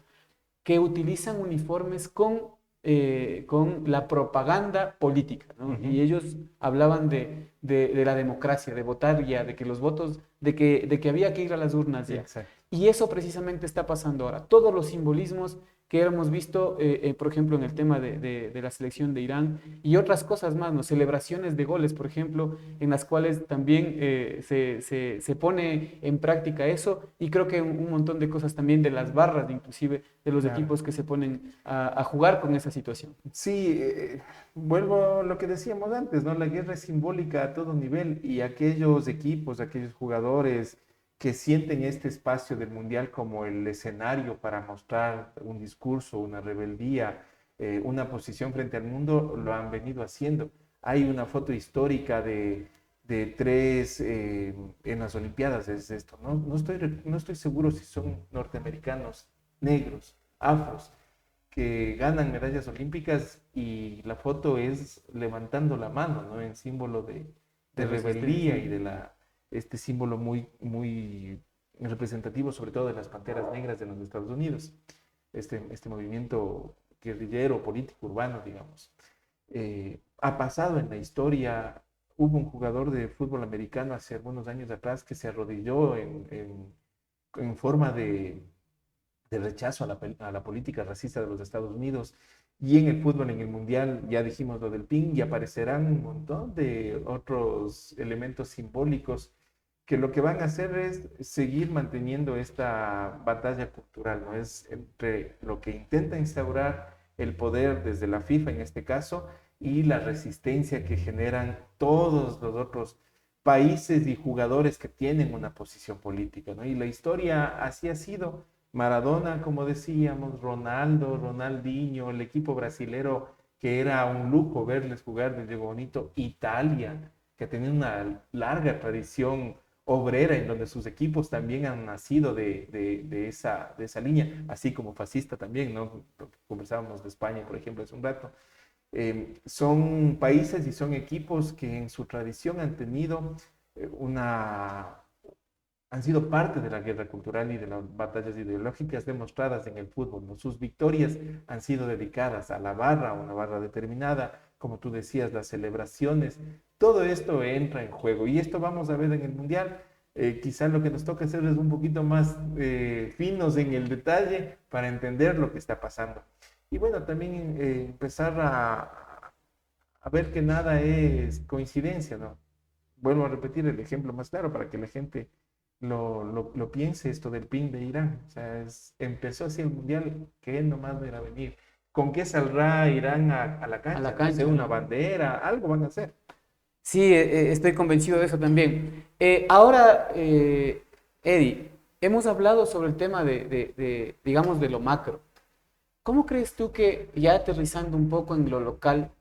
Speaker 1: que utilizan uniformes con la propaganda política, ¿no? Uh-huh. Y ellos hablaban de la democracia, de votar ya, de que los votos, de que había que ir a las urnas ya. Exacto. Y eso precisamente está pasando ahora. Todos los simbolismos que hemos visto, por ejemplo, en el tema de la selección de Irán y otras cosas más, ¿no? Celebraciones de goles, por ejemplo, en las cuales también se pone en práctica eso, y creo que un montón de cosas también de las barras, inclusive de los equipos que se ponen a jugar con esa situación.
Speaker 7: Sí, vuelvo a lo que decíamos antes, ¿no? La guerra es simbólica a todo nivel, y aquellos equipos, aquellos jugadores que sienten este espacio del Mundial como el escenario para mostrar un discurso, una rebeldía, una posición frente al mundo, lo han venido haciendo. Hay una foto histórica de 3 en las Olimpiadas, es esto, ¿no? No estoy seguro si son norteamericanos, negros, afros, que ganan medallas olímpicas, y la foto es levantando la mano, ¿no? En símbolo de rebeldía y de este símbolo muy, muy representativo, sobre todo de las panteras negras de los Estados Unidos, este movimiento guerrillero, político, urbano, digamos. Ha pasado en la historia. Hubo un jugador de fútbol americano hace algunos años atrás que se arrodilló en forma de rechazo a la política racista de los Estados Unidos. Y en el fútbol, en el Mundial, ya dijimos lo del ping, y aparecerán un montón de otros elementos simbólicos que lo que van a hacer es seguir manteniendo esta batalla cultural, ¿no? Es entre lo que intenta instaurar el poder desde la FIFA en este caso, y la resistencia que generan todos los otros países y jugadores que tienen una posición política, ¿no? Y la historia así ha sido. Maradona, como decíamos, Ronaldo, Ronaldinho, el equipo brasilero, que era un lujo verles jugar de Diego Bonito, Italia, que tenía una larga tradición obrera en donde sus equipos también han nacido de esa línea, así como fascista también, ¿no? Conversábamos de España, por ejemplo, hace un rato. Son países y son equipos que en su tradición han tenido han sido parte de la guerra cultural y de las batallas ideológicas demostradas en el fútbol, ¿no? Sus victorias han sido dedicadas a la barra, a una barra determinada, como tú decías, las celebraciones. Todo esto entra en juego, y esto vamos a ver en el Mundial. Quizás lo que nos toca hacer es un poquito más finos en el detalle para entender lo que está pasando. Y bueno, también empezar a ver que nada es coincidencia, ¿no? Vuelvo a repetir el ejemplo más claro para que la gente lo piense, esto del ping de Irán. O sea, empezó así el Mundial, que él nomás va a venir. ¿Con qué saldrá Irán a la cancha? A la cancha, ¿no? Una bandera, algo van a hacer.
Speaker 1: Sí, estoy convencido de eso también. Ahora, Eddie, hemos hablado sobre el tema digamos, de lo macro. ¿Cómo crees tú que, ya aterrizando un poco en lo local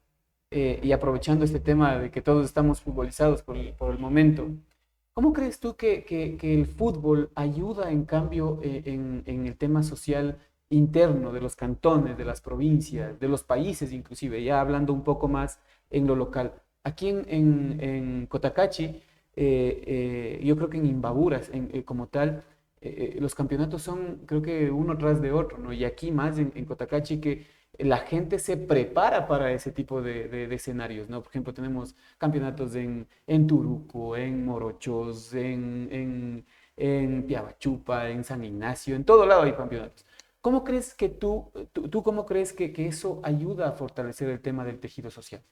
Speaker 1: y aprovechando este tema de que todos estamos futbolizados por el momento, ¿cómo crees tú que el fútbol ayuda, en cambio, en el tema social interno de los cantones, de las provincias, de los países inclusive, ya hablando un poco más en lo local? Aquí en Cotacachi, yo creo que en Imbaburas, como tal, los campeonatos son, creo que uno tras de otro, ¿no? Y aquí más en Cotacachi, que la gente se prepara para ese tipo de escenarios, ¿no? Por ejemplo, tenemos campeonatos en Turuco, en Morochos, en Piabachupa, en San Ignacio, en todo lado hay campeonatos. ¿Cómo crees que tú cómo crees que eso ayuda a fortalecer el tema del tejido social?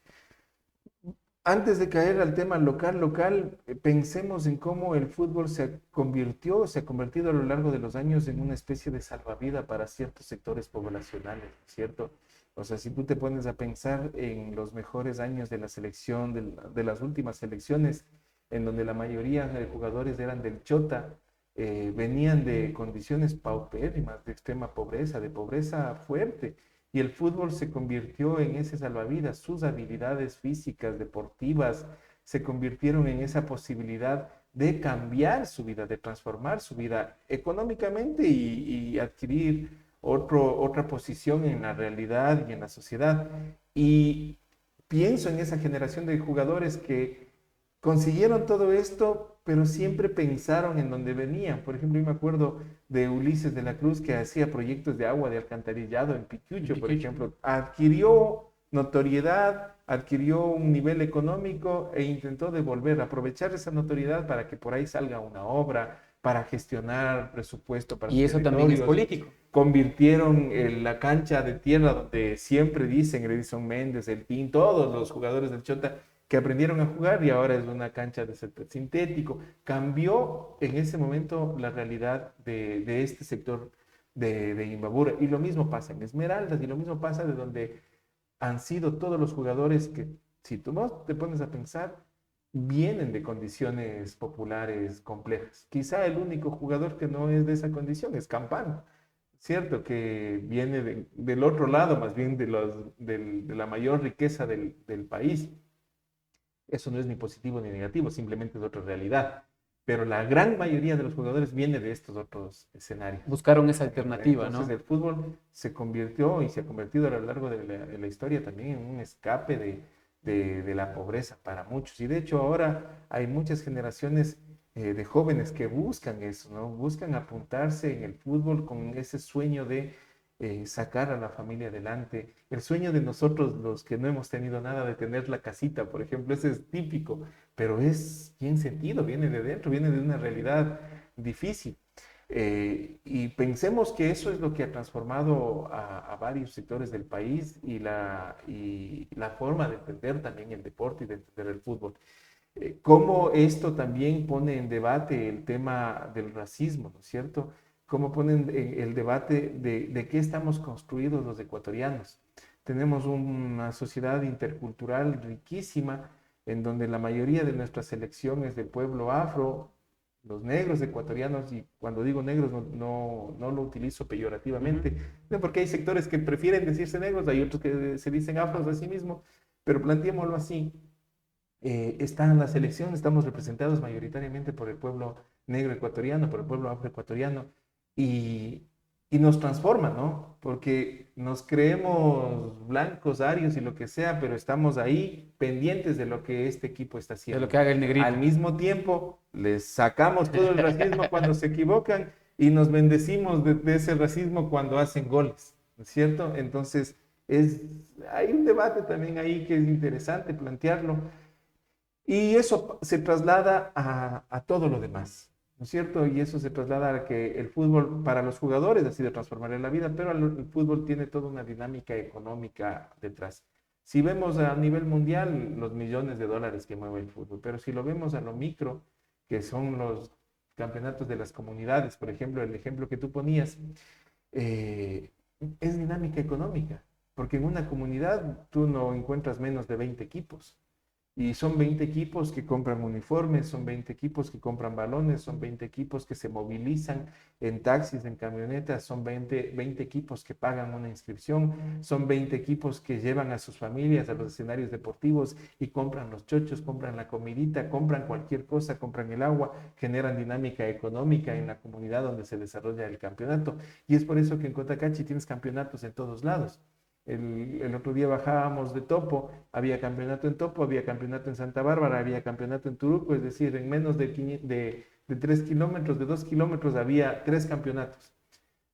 Speaker 7: Antes de caer al tema local, pensemos en cómo el fútbol se ha convertido a lo largo de los años en una especie de salvavidas para ciertos sectores poblacionales, ¿cierto? O sea, si tú te pones a pensar en los mejores años de la selección, de las últimas selecciones, en donde la mayoría de jugadores eran del Chota, venían de condiciones paupérrimas, de extrema pobreza, de pobreza fuerte. Y el fútbol se convirtió en ese salvavidas. Sus habilidades físicas, deportivas, se convirtieron en esa posibilidad de cambiar su vida, de transformar su vida económicamente y adquirir otra posición en la realidad y en la sociedad. Y pienso en esa generación de jugadores que consiguieron todo esto, pero siempre pensaron en dónde venían. Por ejemplo, yo me acuerdo de Ulises de la Cruz, que hacía proyectos de agua de alcantarillado en Pichucho, por ejemplo. Adquirió notoriedad, adquirió un nivel económico e intentó devolver, aprovechar esa notoriedad para que por ahí salga una obra, para gestionar presupuesto para
Speaker 1: Y
Speaker 7: sus
Speaker 1: eso también es
Speaker 7: territorios.
Speaker 1: político.
Speaker 7: Convirtieron la cancha de tierra donde siempre dicen Edison Méndez, El Pin, todos los jugadores del Chota que aprendieron a jugar, y ahora es una cancha de césped sintético. Cambió en ese momento la realidad de este sector de Imbabura. Y lo mismo pasa en Esmeraldas, y lo mismo pasa de donde han sido todos los jugadores que, si tú no te pones a pensar, vienen de condiciones populares complejas. Quizá el único jugador que no es de esa condición es Campano, cierto, que viene del otro lado, más bien de la mayor riqueza del país. Eso no es ni positivo ni negativo, simplemente es otra realidad. Pero la gran mayoría de los jugadores viene de estos otros escenarios.
Speaker 1: Buscaron esa alternativa,
Speaker 7: Entonces,
Speaker 1: ¿no?
Speaker 7: el fútbol se convirtió y se ha convertido a lo largo de la historia también en un escape de la pobreza para muchos. Y de hecho ahora hay muchas generaciones de jóvenes que buscan eso, ¿no? Buscan apuntarse en el fútbol con ese sueño de sacar a la familia adelante. El sueño de nosotros, los que no hemos tenido nada, de tener la casita, por ejemplo, ese es típico, pero es bien sentido, viene de dentro, viene de una realidad difícil. Y pensemos que eso es lo que ha transformado a varios sectores del país y la forma de entender también el deporte y de entender el fútbol. Cómo esto también pone en debate el tema del racismo, ¿no es cierto? Cómo ponen el debate de qué estamos construidos los ecuatorianos. Tenemos una sociedad intercultural riquísima, en donde la mayoría de nuestras selecciones de pueblo afro, los negros ecuatorianos, y cuando digo negros no lo utilizo peyorativamente, porque hay sectores que prefieren decirse negros, hay otros que se dicen afros a sí mismos, pero planteémoslo así. Está en la selección, estamos representados mayoritariamente por el pueblo negro ecuatoriano, por el pueblo afroecuatoriano, y nos transforma, ¿no? Porque nos creemos blancos, arios y lo que sea, pero estamos ahí pendientes de lo que este equipo está haciendo.
Speaker 1: De lo que haga el negrito.
Speaker 7: Al mismo tiempo, les sacamos todo el racismo cuando se equivocan y nos bendecimos de ese racismo cuando hacen goles, ¿no es cierto? Entonces, hay un debate también ahí que es interesante plantearlo. Y eso se traslada a todo lo demás, ¿no es cierto? Y eso se traslada a que el fútbol para los jugadores ha sido transformar la vida, pero el fútbol tiene toda una dinámica económica detrás. Si vemos a nivel mundial los millones de dólares que mueve el fútbol, pero si lo vemos a lo micro, que son los campeonatos de las comunidades, por ejemplo, el ejemplo que tú ponías, es dinámica económica, porque en una comunidad tú no encuentras menos de 20 equipos. Y son 20 equipos que compran uniformes, son 20 equipos que compran balones, son 20 equipos que se movilizan en taxis, en camionetas, son 20 equipos que pagan una inscripción, son 20 equipos que llevan a sus familias a los escenarios deportivos y compran los chochos, compran la comidita, compran cualquier cosa, compran el agua, generan dinámica económica en la comunidad donde se desarrolla el campeonato. Y es por eso que en Cotacachi tienes campeonatos en todos lados. El otro día bajábamos de Topo, había campeonato en Topo, había campeonato en Santa Bárbara, había campeonato en Turuco, es decir, en menos de 3 kilómetros, de 2 kilómetros había 3 campeonatos,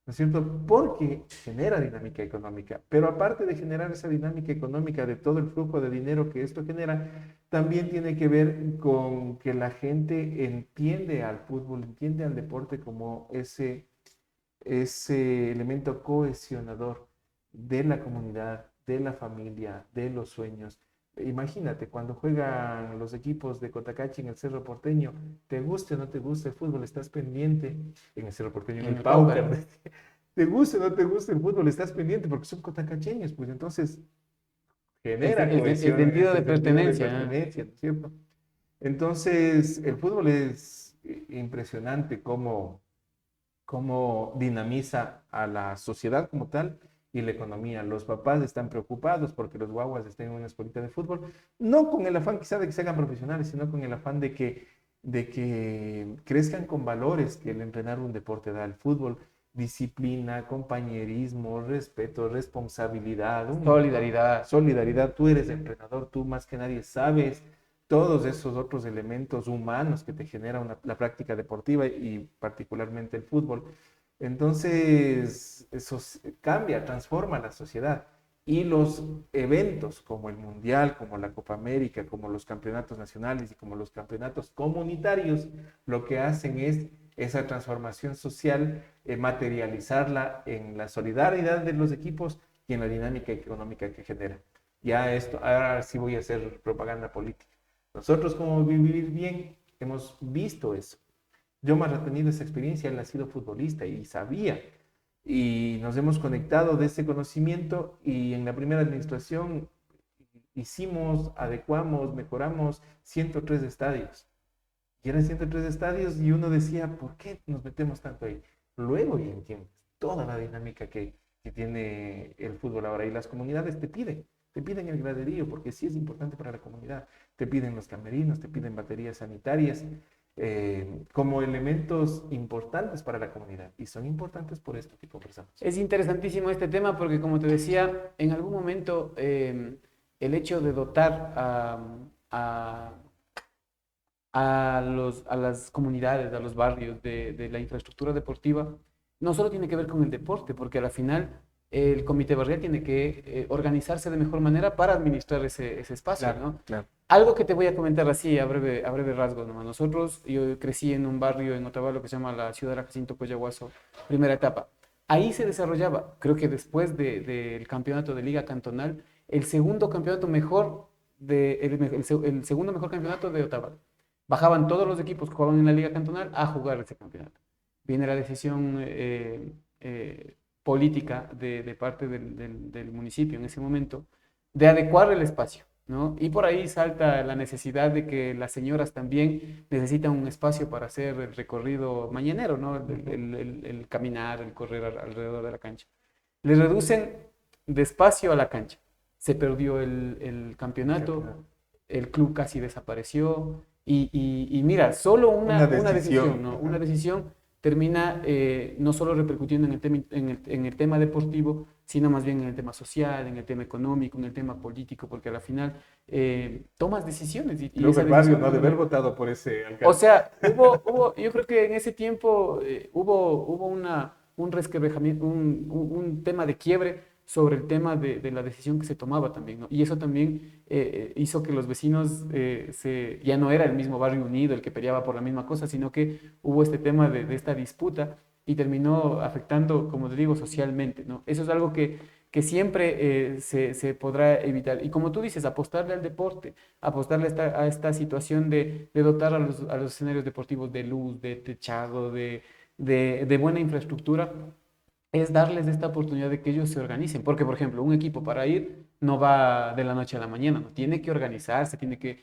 Speaker 7: ¿no es cierto? Porque genera dinámica económica, pero aparte de generar esa dinámica económica de todo el flujo de dinero que esto genera, también tiene que ver con que la gente entiende al fútbol, entiende al deporte como ese elemento cohesionador de la comunidad, de la familia, de los sueños. imagínate, cuando juegan los equipos de Cotacachi en el Cerro Porteño, te guste o no te guste el fútbol, estás pendiente, en el Cerro Porteño, en el Paucar, te guste o no te guste el fútbol, estás pendiente porque son cotacacheños, pues entonces genera
Speaker 1: el sentido de pertenencia,
Speaker 7: ¿no es cierto? Entonces, el fútbol es impresionante cómo dinamiza a la sociedad como tal y la economía. Los papás están preocupados porque los guaguas estén en una escuelita de fútbol, no con el afán quizá de que se hagan profesionales, sino con el afán de que crezcan con valores que el entrenar un deporte da. El fútbol, disciplina, compañerismo, respeto, responsabilidad, solidaridad. Tú eres entrenador, tú más que nadie sabes todos esos otros elementos humanos que te genera la práctica deportiva y particularmente el fútbol. Entonces, eso cambia, transforma la sociedad. Y los eventos como el Mundial, como la Copa América, como los campeonatos nacionales y como los campeonatos comunitarios, lo que hacen es esa transformación social, materializarla en la solidaridad de los equipos y en la dinámica económica que genera. Ahora sí voy a hacer propaganda política. Nosotros como Vivir Bien hemos visto eso. Yo más he tenido esa experiencia, él ha sido futbolista y sabía. Y nos hemos conectado de ese conocimiento y en la primera administración adecuamos, mejoramos 103 estadios. Y eran 103 estadios y uno decía, ¿por qué nos metemos tanto ahí? Luego ya entiendes toda la dinámica que tiene el fútbol ahora. Y las comunidades te piden el graderío porque sí es importante para la comunidad. Te piden los camerinos, te piden baterías sanitarias como elementos importantes para la comunidad. Y son importantes por esto que conversamos.
Speaker 1: Es interesantísimo este tema porque, como te decía, en algún momento el hecho de dotar a las comunidades, a los barrios de la infraestructura deportiva, no solo tiene que ver con el deporte, porque a la final el comité barrial tiene que organizarse de mejor manera para administrar ese espacio, claro, ¿no? Claro. Algo que te voy a comentar así, a breve rasgos nomás. Yo crecí en un barrio en Otavalo que se llama la Ciudad de Jacinto Coyahuaso, primera etapa. Ahí se desarrollaba, creo que después del campeonato de Liga Cantonal, el segundo campeonato mejor, el segundo mejor campeonato de Otavalo. Bajaban todos los equipos que jugaban en la Liga Cantonal a jugar ese campeonato. Viene la decisión política de parte del municipio en ese momento de adecuar el espacio, ¿no? Y por ahí salta la necesidad de que las señoras también necesitan un espacio para hacer el recorrido mañanero, ¿no? El caminar, el correr alrededor de la cancha. Le reducen de espacio a la cancha. Se perdió el campeonato, el club casi desapareció y mira, solo una decisión, ¿no? Una decisión termina no solo repercutiendo en el tema deportivo, sino más bien en el tema social, en el tema económico, en el tema político, porque a la final tomas decisiones. Y
Speaker 7: esa barrio no debe haber votado por ese alcalde.
Speaker 1: O sea, yo creo que en ese tiempo hubo un resquebrajamiento, un tema de quiebre sobre el tema de la decisión que se tomaba también, ¿no? Y eso también hizo que los vecinos ya no era el mismo barrio unido el que peleaba por la misma cosa, sino que hubo este tema de esta disputa y terminó afectando, como te digo, socialmente, ¿no? Eso es algo que siempre se podrá evitar. Y como tú dices, apostarle al deporte, apostarle a esta situación de dotar a los escenarios deportivos de luz, de techado, de buena infraestructura, es darles esta oportunidad de que ellos se organicen. Porque, por ejemplo, un equipo para ir no va de la noche a la mañana, ¿no? Tiene que organizarse, tiene que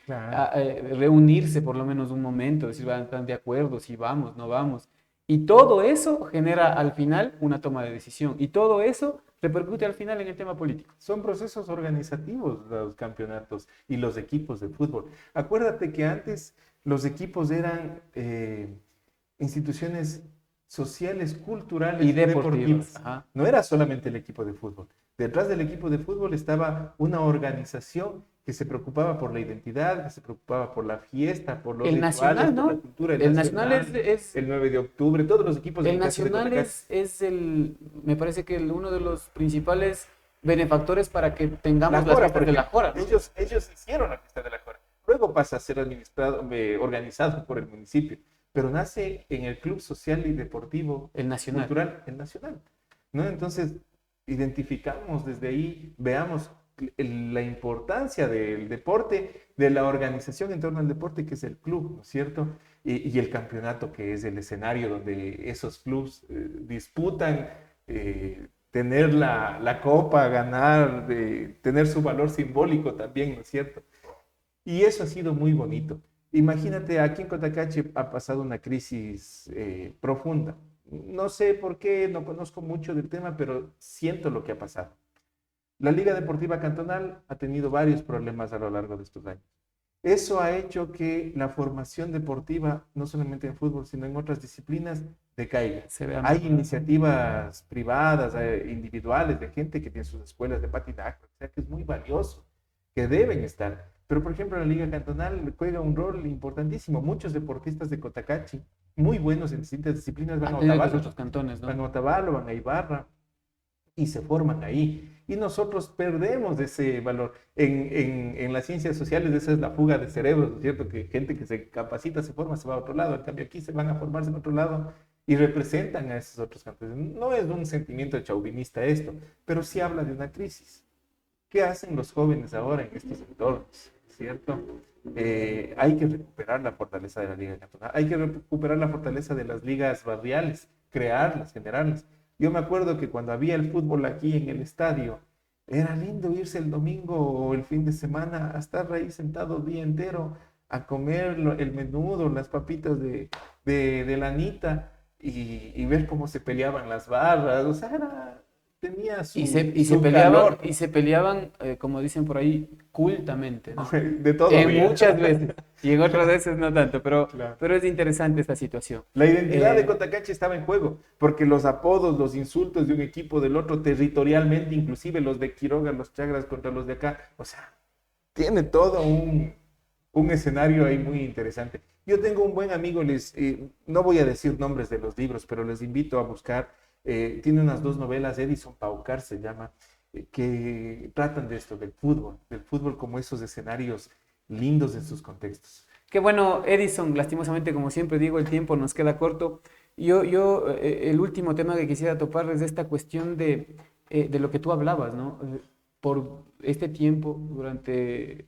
Speaker 1: reunirse por lo menos un momento, decir, ¿están de acuerdo? Si vamos, no vamos. Y todo eso genera al final una toma de decisión. Y todo eso repercute al final en el tema político.
Speaker 7: Son procesos organizativos los campeonatos y los equipos de fútbol. Acuérdate que antes los equipos eran instituciones sociales, culturales y deportivas. No era solamente el equipo de fútbol. Detrás del equipo de fútbol estaba una organización que se preocupaba por la identidad, que se preocupaba por la fiesta, por los rituales,
Speaker 1: nacional, ¿no?
Speaker 7: Por la cultura.
Speaker 1: El nacional es
Speaker 7: el 9 de octubre, todos los equipos de
Speaker 1: el nacional me parece que uno de los principales benefactores para que tengamos la fiesta de la Jora, ¿no?
Speaker 7: Ellos hicieron la fiesta de la Jora. Luego pasa a ser organizado por el municipio. Pero nace en el Club Social y Deportivo
Speaker 1: el Nacional.
Speaker 7: Cultural, el Nacional, ¿no? Entonces, identificamos desde ahí, veamos la importancia del deporte, de la organización en torno al deporte, que es el club, ¿no es cierto? Y el campeonato, que es el escenario donde esos clubes disputan tener la copa, ganar, tener su valor simbólico también, ¿no es cierto? Y eso ha sido muy bonito. Imagínate, aquí en Cotacache ha pasado una crisis profunda. No sé por qué, no conozco mucho del tema, pero siento lo que ha pasado. La Liga Deportiva Cantonal ha tenido varios problemas a lo largo de estos años. Eso ha hecho que la formación deportiva, no solamente en fútbol, sino en otras disciplinas, decaiga. Hay iniciativas privadas, individuales, de gente que tiene sus escuelas de patinaje, o sea que es muy valioso, que deben estar. Pero, por ejemplo, la Liga Cantonal juega un rol importantísimo. Muchos deportistas de Cotacachi, muy buenos en distintas disciplinas, van a Otavalo,
Speaker 1: otros cantones, ¿no?
Speaker 7: van a Otavalo, van a Ibarra, y se forman ahí. Y nosotros perdemos ese valor. En las ciencias sociales esa es la fuga de cerebros, ¿no es cierto? Que gente que se capacita, se forma, se va a otro lado. En cambio aquí se van a formarse en otro lado y representan a esos otros cantones. No es un sentimiento chauvinista esto, pero sí habla de una crisis. ¿Qué hacen los jóvenes ahora en estos entornos? ¿Cierto? Hay que recuperar la fortaleza de la Liga Cantonal. Hay que recuperar la fortaleza de las ligas barriales, crearlas, generarlas. Yo me acuerdo que cuando había el fútbol aquí en el estadio, era lindo irse el domingo o el fin de semana a estar ahí sentado el día entero a comer el menudo, las papitas de lanita y ver cómo se peleaban las barras. O sea, tenía su calor.
Speaker 1: Y se peleaban, como dicen por ahí, cultamente, ¿no?
Speaker 7: De todo.
Speaker 1: Muchas veces. Y en otras veces no tanto, pero,
Speaker 7: Claro.
Speaker 1: pero es interesante esta situación.
Speaker 7: La identidad de Cotacache estaba en juego, porque los apodos, los insultos de un equipo del otro territorialmente, inclusive los de Quiroga, los Chagras contra los de acá, o sea, tiene todo un escenario ahí muy interesante. Yo tengo un buen amigo, no voy a decir nombres de los libros, pero les invito a buscar. Tiene unas 2 novelas, Edison Paucar se llama, que tratan de esto, del fútbol como esos escenarios lindos en sus contextos.
Speaker 1: Qué bueno, Edison, lastimosamente, como siempre digo, el tiempo nos queda corto. El último tema que quisiera topar es esta cuestión de lo que tú hablabas, ¿no? Por este tiempo, durante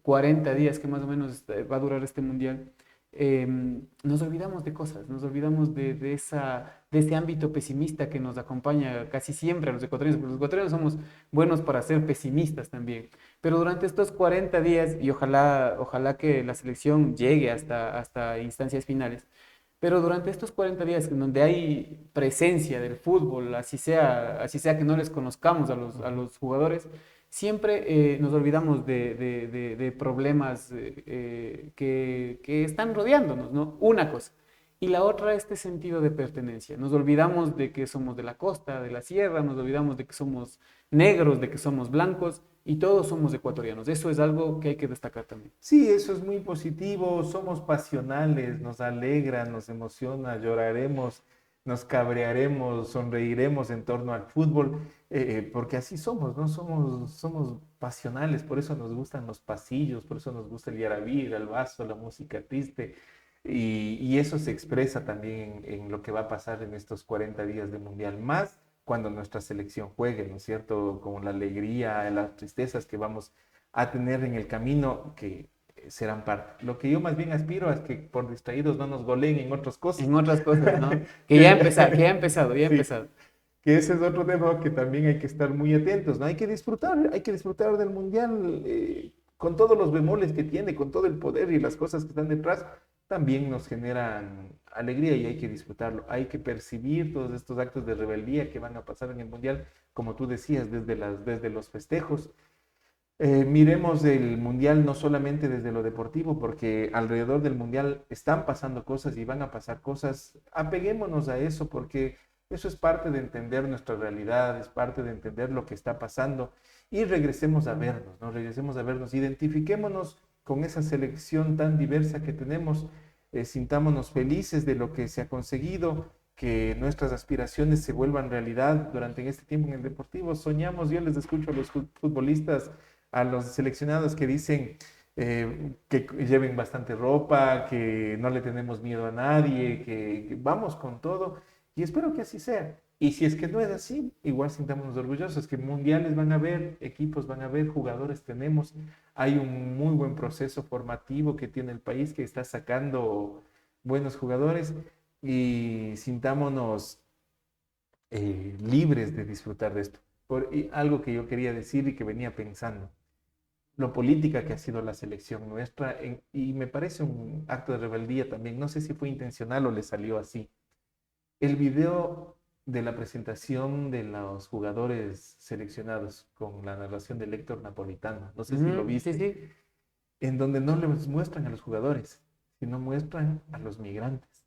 Speaker 1: 40 días que más o menos va a durar este mundial, nos olvidamos de cosas, nos olvidamos de ese ámbito pesimista que nos acompaña casi siempre a los ecuatorianos, porque los ecuatorianos somos buenos para ser pesimistas también. Pero durante estos 40 días, y ojalá que la selección llegue hasta instancias finales, pero durante estos 40 días en donde hay presencia del fútbol, así sea que no les conozcamos a los jugadores, siempre nos olvidamos de problemas que están rodeándonos, ¿no? Una cosa. Y la otra, este sentido de pertenencia. Nos olvidamos de que somos de la costa, de la sierra, nos olvidamos de que somos negros, de que somos blancos, y todos somos ecuatorianos. Eso es algo que hay que destacar también.
Speaker 7: Sí, eso es muy positivo, somos pasionales, nos alegra, nos emociona, lloraremos, nos cabrearemos, sonreiremos en torno al fútbol, porque así somos, ¿no? Somos pasionales, por eso nos gustan los pasillos, por eso nos gusta el yarabí, el vaso, la música triste, y eso se expresa también en lo que va a pasar en estos 40 días de Mundial, más cuando nuestra selección juegue, ¿no es cierto? Con la alegría, las tristezas que vamos a tener en el camino, que serán parte. Lo que yo más bien aspiro es que por distraídos no nos goleen en otras cosas.
Speaker 1: En otras cosas, ¿no? Que ya ha empezado.
Speaker 7: Que ese es otro tema que también hay que estar muy atentos, ¿no? Hay que disfrutar del Mundial con todos los bemoles que tiene, con todo el poder y las cosas que están detrás, también nos generan alegría y hay que disfrutarlo. Hay que percibir todos estos actos de rebeldía que van a pasar en el Mundial, como tú decías, desde los festejos. Miremos el Mundial no solamente desde lo deportivo, porque alrededor del Mundial están pasando cosas y van a pasar cosas. Apeguémonos a eso, porque eso es parte de entender nuestra realidad, es parte de entender lo que está pasando, y regresemos a vernos, ¿no? Regresemos a vernos, identifiquémonos con esa selección tan diversa que tenemos, sintámonos felices de lo que se ha conseguido, que nuestras aspiraciones se vuelvan realidad durante este tiempo en el deportivo. Soñamos, yo les escucho a los futbolistas, a los seleccionados que dicen que lleven bastante ropa, que no le tenemos miedo a nadie, que vamos con todo, y espero que así sea. Y si es que no es así, igual sintámonos orgullosos, que mundiales van a haber, equipos van a haber, jugadores tenemos. Hay un muy buen proceso formativo que tiene el país que está sacando buenos jugadores y sintámonos libres de disfrutar de esto. Y algo que yo quería decir y que venía pensando, lo política que ha sido la selección nuestra, y me parece un acto de rebeldía también, no sé si fue intencional o le salió así. El video de la presentación de los jugadores seleccionados con la narración de Héctor Napolitano, no sé si lo viste,
Speaker 1: Sí, sí.
Speaker 7: en donde no les muestran a los jugadores, sino muestran a los migrantes,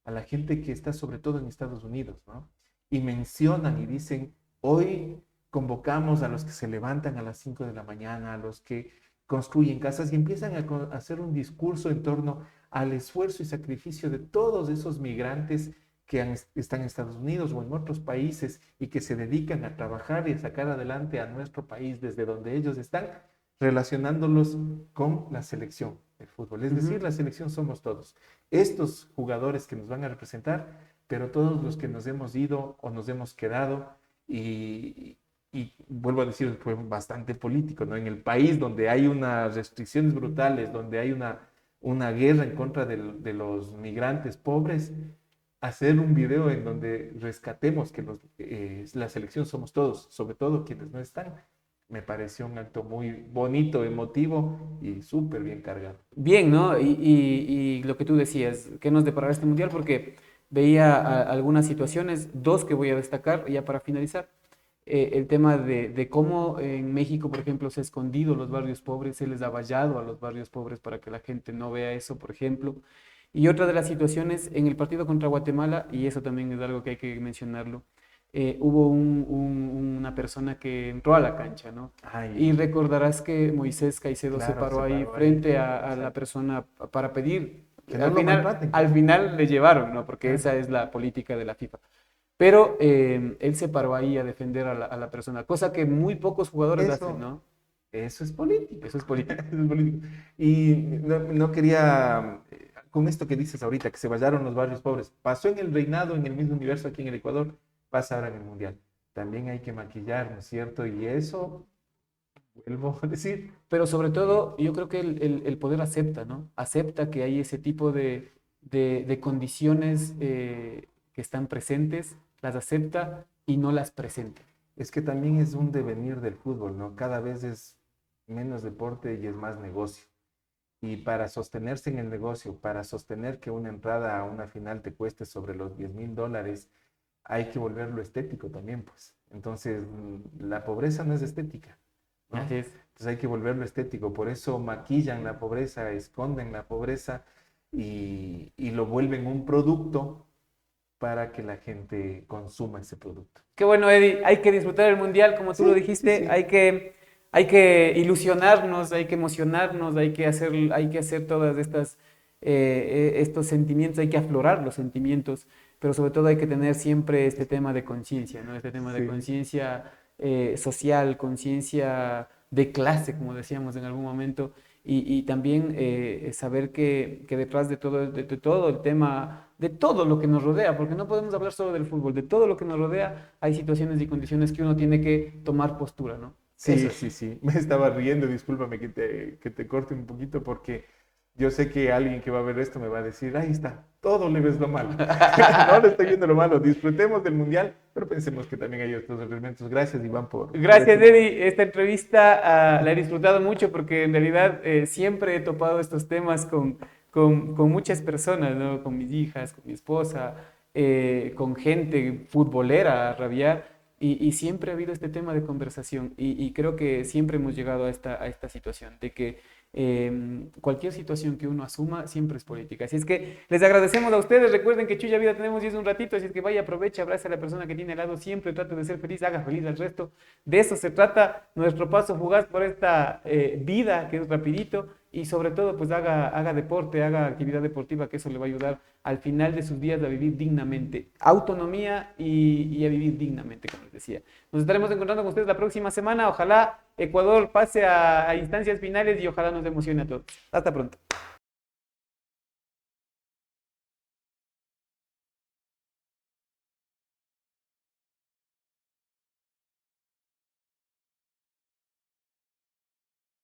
Speaker 7: a la gente que está sobre todo en Estados Unidos, ¿no? Y mencionan y dicen, hoy convocamos a los que se levantan a las 5 de la mañana, a los que construyen casas y empiezan a hacer un discurso en torno al esfuerzo y sacrificio de todos esos migrantes que están en Estados Unidos o en otros países y que se dedican a trabajar y a sacar adelante a nuestro país desde donde ellos están, relacionándolos con la selección de fútbol. Es decir, la selección somos todos. Estos jugadores que nos van a representar, pero todos los que nos hemos ido o nos hemos quedado y vuelvo a decir, fue bastante político, ¿no? En el país donde hay unas restricciones brutales, donde hay una guerra en contra de los migrantes pobres, hacer un video en donde rescatemos que la selección somos todos, sobre todo quienes no están, me pareció un acto muy bonito, emotivo y súper bien cargado.
Speaker 1: Bien, ¿no? Y lo que tú decías, ¿qué nos deparará este mundial? Porque veía algunas situaciones, dos que voy a destacar ya para finalizar. El tema de cómo en México, por ejemplo, se ha escondido los barrios pobres, se les ha vallado a los barrios pobres para que la gente no vea eso, por ejemplo. Y otra de las situaciones en el partido contra Guatemala, y eso también es algo que hay que mencionarlo, hubo una persona que entró a la cancha, ¿no? Y recordarás que Moisés Caicedo
Speaker 7: Claro,
Speaker 1: se paró ahí
Speaker 7: ahí,
Speaker 1: frente a
Speaker 7: exacto.
Speaker 1: la persona para pedir.
Speaker 7: Que no lo maltraten.
Speaker 1: Al final le llevaron, ¿no? Porque esa es la política de la FIFA. Pero él se paró ahí a defender a la persona, cosa que muy pocos jugadores hacen, ¿no?
Speaker 7: Eso es político.
Speaker 1: Eso es política.
Speaker 7: Eso es político. Y no quería, con esto que dices ahorita, que se vallaron los barrios pobres, pasó en el reinado, en el mismo universo aquí en el Ecuador, pasa ahora en el Mundial. También hay que maquillar, ¿no es cierto? Y eso, vuelvo a decir.
Speaker 1: Pero sobre todo, yo creo que el poder acepta, ¿no? Acepta que hay ese tipo de condiciones que están presentes, las acepta y no las presenta.
Speaker 7: Es que también es un devenir del fútbol, ¿no? Cada vez es menos deporte y es más negocio. Y para sostenerse en el negocio, para sostener que una entrada a una final te cueste sobre los $10,000, hay que volverlo estético también, pues. Entonces, la pobreza no es estética, ¿no?
Speaker 1: Así es.
Speaker 7: Entonces hay que volverlo estético. Por eso maquillan la pobreza, esconden la pobreza y lo vuelven un producto para que la gente consuma ese producto.
Speaker 1: Qué bueno, Eddie. Hay que disfrutar el Mundial, como tú lo dijiste. Sí. Hay que ilusionarnos, hay que emocionarnos, hay que hacer todas estos sentimientos, hay que aflorar los sentimientos, pero sobre todo hay que tener siempre este tema de conciencia, ¿no? Este tema de conciencia social, conciencia de clase, como decíamos en algún momento, y también saber que detrás de todo el tema, de todo lo que nos rodea, porque no podemos hablar solo del fútbol, de todo lo que nos rodea, hay situaciones y condiciones que uno tiene que tomar postura, ¿no?
Speaker 7: Sí, sí. Me estaba riendo, discúlpame que te corte un poquito porque yo sé que alguien que va a ver esto me va a decir, ahí está, todo le ves lo malo. No le estoy viendo lo malo, disfrutemos del Mundial, pero pensemos que también hay otros elementos. Gracias, Iván,
Speaker 1: Gracias, Eddie. Esta entrevista la he disfrutado mucho porque en realidad siempre he topado estos temas con muchas personas, ¿no? Con mis hijas, con mi esposa, con gente futbolera a rabiar. Y siempre ha habido este tema de conversación y creo que siempre hemos llegado a esta situación de que cualquier situación que uno asuma siempre es política. Así es que les agradecemos a ustedes. Recuerden que Chuya Vida tenemos y es un ratito, así es que vaya, aproveche, abrace a la persona que tiene al lado, siempre trate de ser feliz, haga feliz al resto. De eso se trata nuestro paso fugaz por esta vida que es rapidito y sobre todo pues haga deporte, haga actividad deportiva, que eso le va a ayudar al final de sus días a vivir dignamente, autonomía y a vivir dignamente, como les decía. Nos estaremos encontrando con ustedes la próxima semana. Ojalá Ecuador pase a instancias finales y ojalá nos emocione a todos. Hasta pronto.